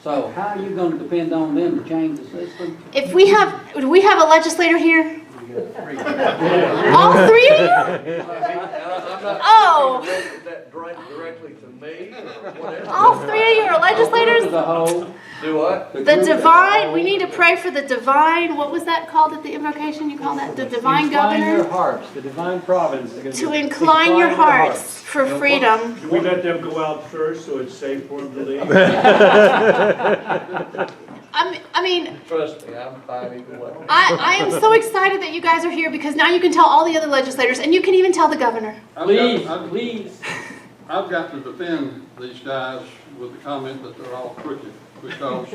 So how are you going to depend on them to change the system? If we have, do we have a legislator here? All three of you? Oh. That directly to me or whatever. All three of you are legislators? The whole, Do what? The divine, we need to pray for the divine, what was that called at the invocation? You call that the divine Incline your governor? hearts, the divine providence. To incline your hearts for freedom. Do we let them go out first so it's safe for them to leave? I mean, Trust me, I'm fine either way. I am so excited that you guys are here because now you can tell all the other legislators and you can even tell the governor. Please. I've got to defend these guys with the comment that they're all crooked, because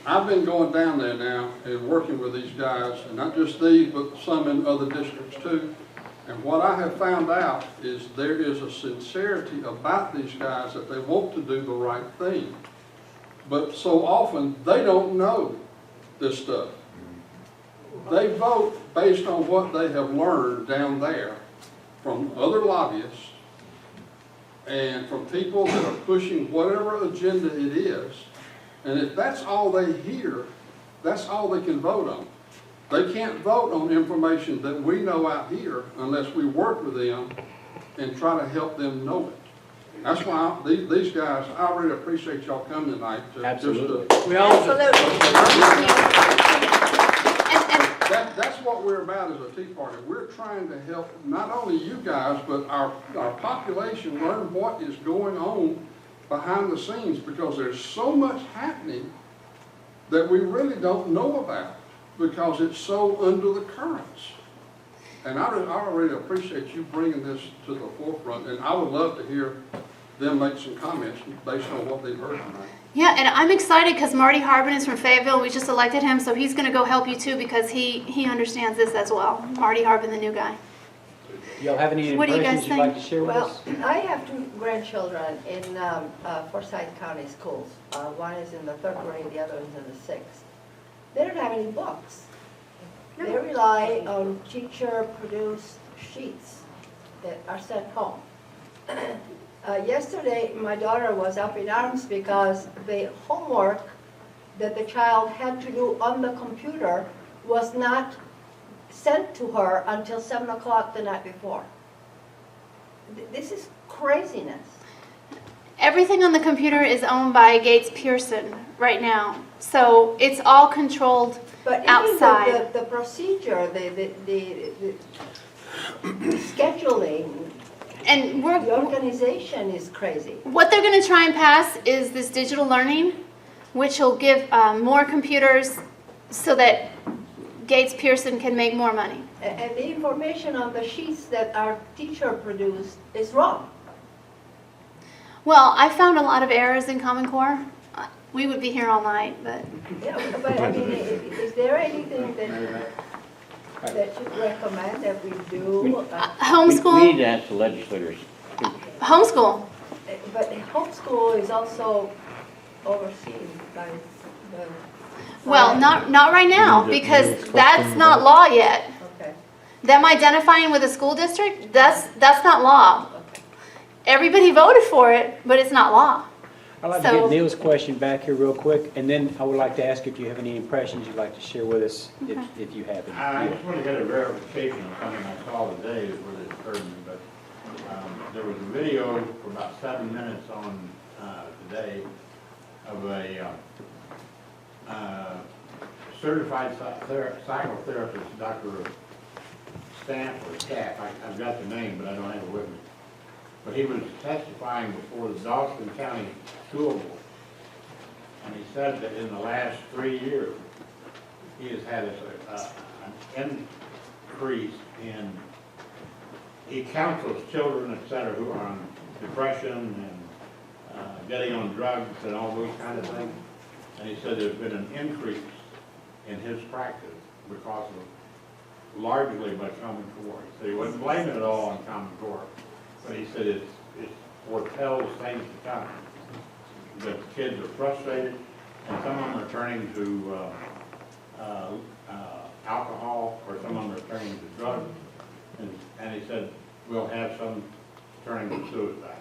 I've been going down there now and working with these guys, and not just these, but some in other districts too. And what I have found out is there is a sincerity about these guys that they want to do the right thing. But so often, they don't know this stuff. They vote based on what they have learned down there from other lobbyists and from people that are pushing whatever agenda it is. And if that's all they hear, that's all they can vote on. They can't vote on information that we know out here unless we work with them and try to help them know it. That's why these guys, I really appreciate y'all coming tonight. Absolutely. That's what we're about as a Tea Party. We're trying to help not only you guys, but our population learn what is going on behind the scenes, because there's so much happening that we really don't know about because it's so under the currents. And I really appreciate you bringing this to the forefront, and I would love to hear them make some comments based on what they've heard tonight. Yeah, and I'm excited because Marty Harbin is from Fayetteville. We just elected him, so he's going to go help you too because he understands this as well. Marty Harbin, the new guy. Y'all have any What do you guys impressions you'd like to think? share with us? Well, I have two grandchildren in Forsyth County schools. One is in the 3rd grade, the other is in the 6th. They don't have any books. They rely on teacher-produced sheets that are sent home. Yesterday, my daughter was up in arms because the homework that the child had to do on the computer was not sent to her until 7 o'clock the night before. This is craziness. Everything on the computer is owned by Gates Pearson right now. So it's all controlled But outside. even the procedure, the scheduling, and the organization is crazy. What they're going to try and pass is this digital learning, which will give more computers so that Gates Pearson can make more money. And the information on the sheets that our teacher produced is wrong. Well, I found a lot of errors in Common Core. We would be here all night, but... Yeah, but I mean, is there anything that you recommend that we do? Homeschool? We need to ask the legislators. Homeschool. But homeschool is also overseen by the... Well, not right now, because that's not law yet. Okay. Them identifying with a school district, that's not law. Everybody voted for it, but it's not law. I'd like to get Neil's question back here real quick, and then I would like to ask if you have any impressions you'd like to share with us, if you have any. I just want to get a verification of something I saw today that really disturbed me, but there was a video for about 7 minutes on today of a certified psychotherapist, Dr. Stamp or Staff. I've got the name, but I don't have it with me. But he was testifying before the Dawson County School Board, and he said that in the last 3 years, he has had an increase in, he counsels children, et cetera, who are on depression and getting on drugs and all those kind of things. And he said there's been an increase in his practice because of, largely by Common Core. He said he wasn't blaming it all on Common Core. But he said it foretells things to come. The kids are frustrated, and some of them are turning to alcohol, or some of them are turning to drugs. And he said we'll have some turning to suicide.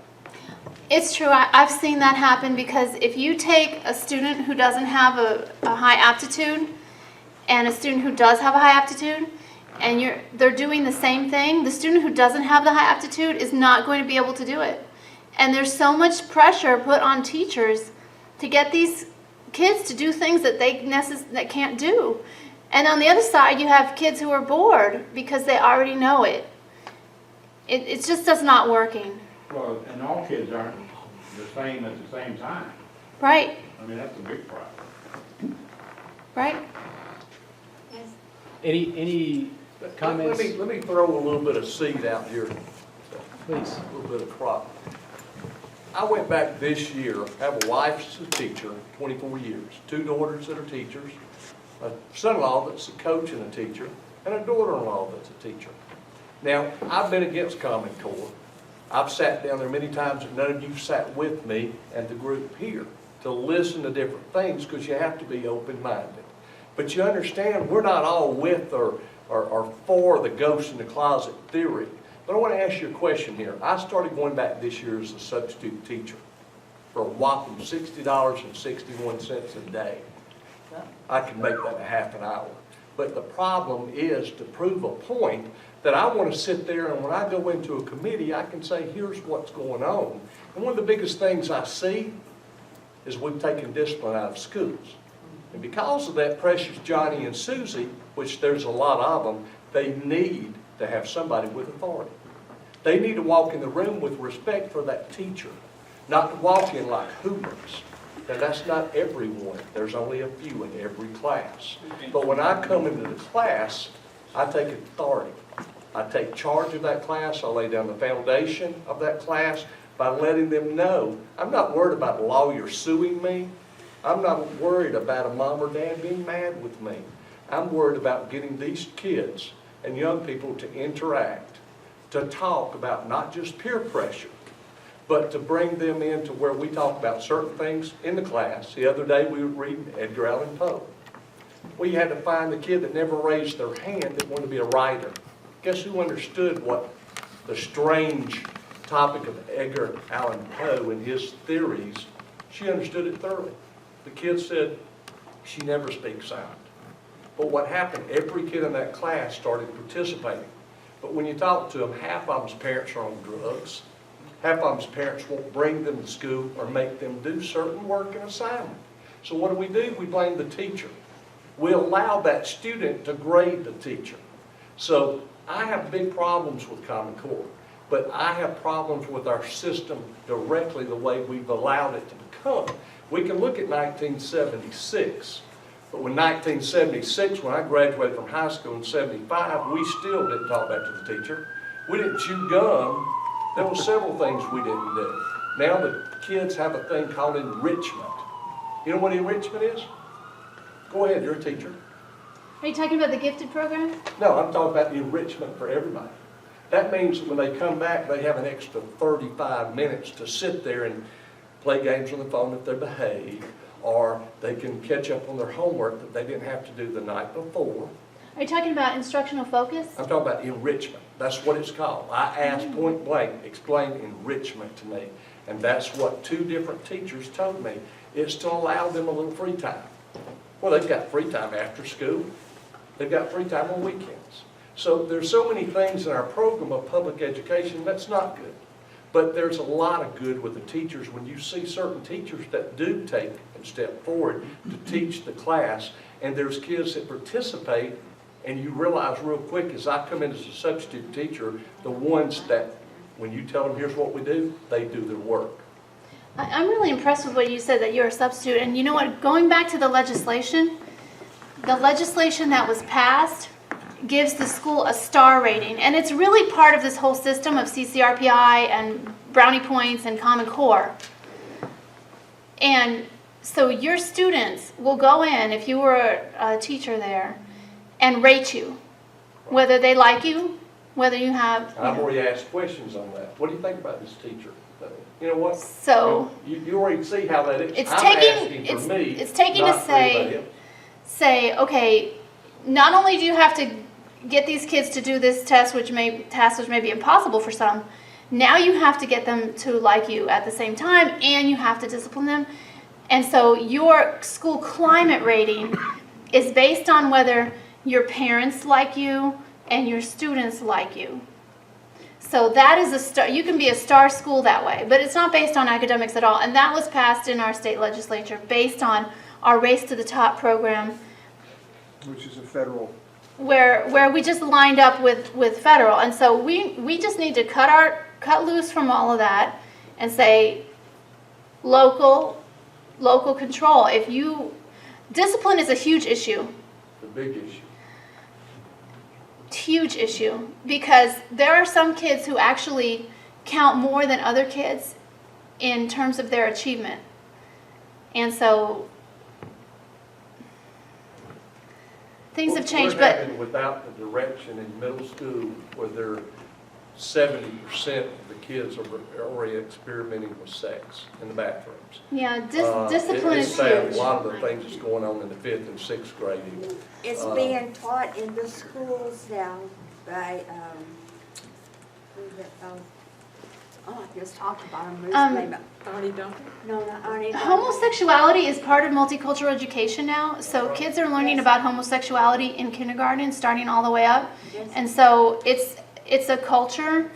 It's true. I've seen that happen, because if you take a student who doesn't have a high aptitude and a student who does have a high aptitude, and they're doing the same thing, the student who doesn't have the high aptitude is not going to be able to do it. And there's so much pressure put on teachers to get these kids to do things that they can't do. And on the other side, you have kids who are bored because they already know it. It just does not working. Well, and all kids aren't the same at the same time. Right. I mean, that's a big problem. Right. Any comments? Let me throw a little bit of seed out here. Please. A little bit of crop. I went back this year, have a wife that's a teacher, 24 years, 2 daughters that are teachers, a son-in-law that's a coach and a teacher, and a daughter-in-law that's a teacher. Now, I've been against Common Core. I've sat down there many times, and none of you sat with me and the group here to listen to different things, because you have to be open-minded. But you understand, we're not all with or for the ghost in the closet theory. But I want to ask you a question here. I started going back this year as a substitute teacher for a whopping $60.61 a day. I could make that a half an hour. But the problem is to prove a point that I want to sit there, and when I go into a committee, I can say, here's what's going on. And one of the biggest things I see is we've taken discipline out of schools. And because of that, precious Johnny and Susie, which there's a lot of them, they need to have somebody with authority. They need to walk in the room with respect for that teacher, not to walk in like hoodlums. Now, that's not everyone. There's only a few in every class. But when I come into the class, I take authority. I take charge of that class. I lay down the foundation of that class by letting them know I'm not worried about a lawyer suing me. I'm not worried about a mom or dad being mad with me. I'm worried about getting these kids and young people to interact, to talk about not just peer pressure, but to bring them into where we talk about certain things in the class. The other day we were reading Edgar Allan Poe. We had to find the kid that never raised their hand that wanted to be a writer. Guess who understood what the strange topic of Edgar Allan Poe and his theories? She understood it thoroughly. The kid said, she never speaks sound. But what happened, every kid in that class started participating. But when you talk to them, half of them's parents are on drugs. Half of them's parents won't bring them to school or make them do certain work and assignment. So what do? We blame the teacher. We allow that student to grade the teacher. So I have big problems with Common Core, but I have problems with our system directly the way we've allowed it to become. We can look at 1976, but when 1976, when I graduated from high school in 75, we still didn't talk back to the teacher. We didn't chew gum. There were several things we didn't do. Now the kids have a thing called enrichment. You know what enrichment is? Go ahead, you're a teacher. Are you talking about the gifted program? No, I'm talking about enrichment for everybody. That means that when they come back, they have an extra 35 minutes to sit there and play games on the phone if they behave, or they can catch up on their homework that they didn't have to do the night before. Are you talking about instructional focus? I'm talking about enrichment. That's what it's called. I asked point blank, explain enrichment to me. And that's what 2 different teachers told me. It's to allow them a little free time. Well, they've got free time after school. They've got free time on weekends. So there's so many things in our program of public education that's not good. But there's a lot of good with the teachers when you see certain teachers that do take and step forward to teach the class, and there's kids that participate, and you realize real quick as I come in as a substitute teacher, the ones that when you tell them here's what we do, they do their work. I'm really impressed with what you said, that you're a substitute. And you know what, going back to the legislation that was passed gives the school a star rating. And it's really part of this whole system of CCRPI and brownie points and Common Core. And so your students will go in, if you were a teacher there, and rate you, whether they like you, whether you have... I've already asked questions on that. What do you think about this teacher? You know what? So you already see how that is. It's I'm taking asking for me, it's taking not to for anybody else. say, okay, not only do you have to get these kids to do this test, which may be impossible for some, now you have to get them to like you at the same time, and you have to discipline them. And so your school climate rating is based on whether your parents like you and your students like you. So that is a star. You can be a star school that way, but it's not based on academics at all. And that was passed in our state legislature based on our Race to the Top program, Which is a federal. where we just lined up with federal. And so we just need to cut loose from all of that and say local control. Discipline is a huge issue. The big issue. Huge issue, because there are some kids who actually count more than other kids in terms of their achievement. And so things have changed, What happened without the direction in middle school where they're 70% of the kids are already experimenting with sex in the bathrooms. Yeah, discipline it's is sad. huge. A lot of the things that's going on in the 5th and 6th grade. It's being taught in the schools now by, I just talked about him. Arnie Duncan? No, not Arnie Duncan. Homosexuality is part of multicultural education now, so kids are learning about homosexuality in kindergarten, starting all the way up. Yes. And so it's a culture,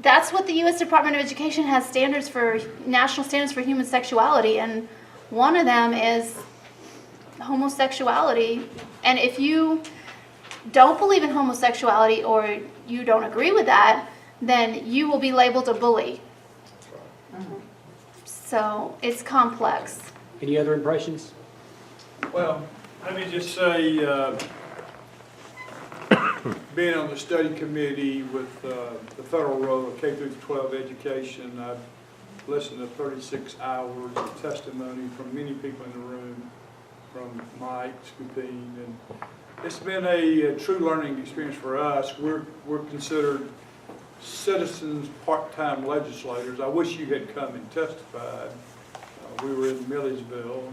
that's what the U.S. Department of Education has national standards for human sexuality, and one of them is homosexuality. And if you don't believe in homosexuality or you don't agree with that, then you will be labeled a bully. So it's complex. Any other impressions? Well, let me just say, being on the study committee with the federal role of K through 12 education, I've listened to 36 hours of testimony from many people in the room, from Mike, Scoopine, and it's been a true learning experience for us. We're considered citizens, part-time legislators. I wish you had come and testified. We were in Milledgeville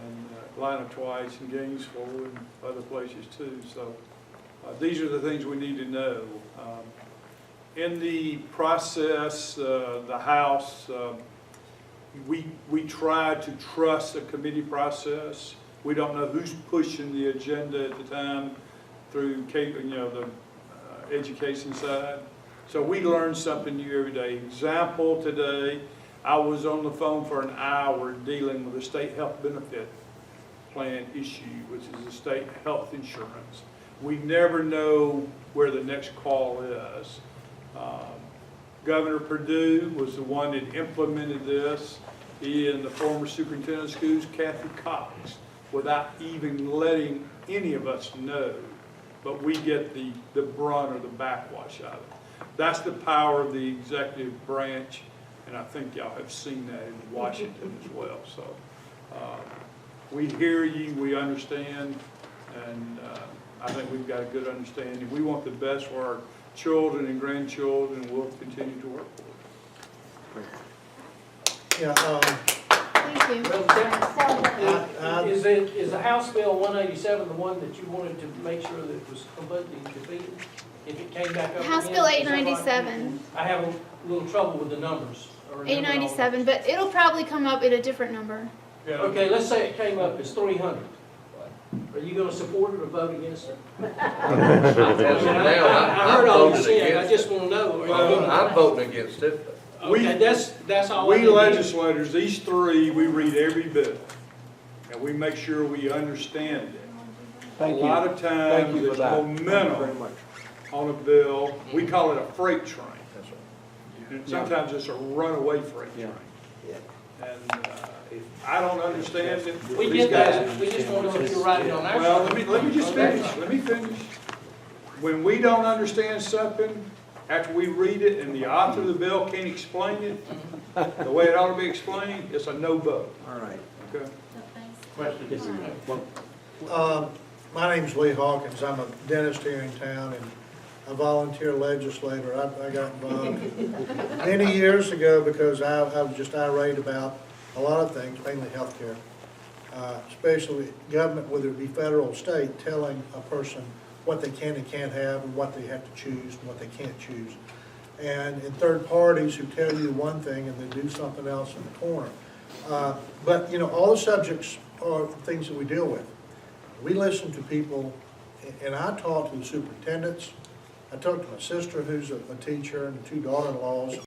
and Atlanta twice, and Gainesville, and other places too. So these are the things we need to know. In the process, the House we try to trust the committee process. We don't know who's pushing the agenda at the time through, the education side. So we learn something new every day. Example today, I was on the phone for an hour dealing with a state health benefit plan issue, which is the state health insurance. We never know where the next call is. Governor Perdue was the one that implemented this. He and the former superintendent of schools, Kathy Cox, without even letting any of us know. But we get the brunt or the backwash of it. That's the power of the executive branch, and I think y'all have seen that in Washington as well. So we hear you, we understand, and I think we've got a good understanding. We want the best for our children and grandchildren, and we'll continue to work for it. Yeah, Thank you. Is the House Bill 187 the one that you wanted to make sure that it was completely defeated? If it came back up House again, Bill is that right? 897. I have a little trouble with the numbers. 897, but it'll probably come up at a different number. Okay, let's say it came up as 300. Are you going to support it or vote against it? I heard all you said. I just want to know. I'm voting against it. Okay, that's all. We legislators, these three, we read every bill, and we make sure we understand it. Thank you. A lot of Thank times, you for there's that. Thank you very momentum much. on a bill. We call it a freight train. And sometimes it's a runaway freight train. And if I don't understand it, We these get guys. that. We just want to know if you're writing on our side. Well, let me just finish. Let me finish. When we don't understand something, after we read it and the author of the bill can't explain it the way it ought to be explained, it's a no vote. All right. Okay. my name's Lee Hawkins. I'm a dentist here in town and a volunteer legislator. I got involved many years ago because I was just irate about a lot of things, mainly healthcare, especially government, whether it be federal or state, telling a person what they can and can't have and what they have to choose and what they can't choose. And third parties who tell you one thing and then do something else in the corner. But, all the subjects are things that we deal with. We listen to people, and I talk to the superintendents. I talk to my sister who's a teacher and the two daughter-in-laws.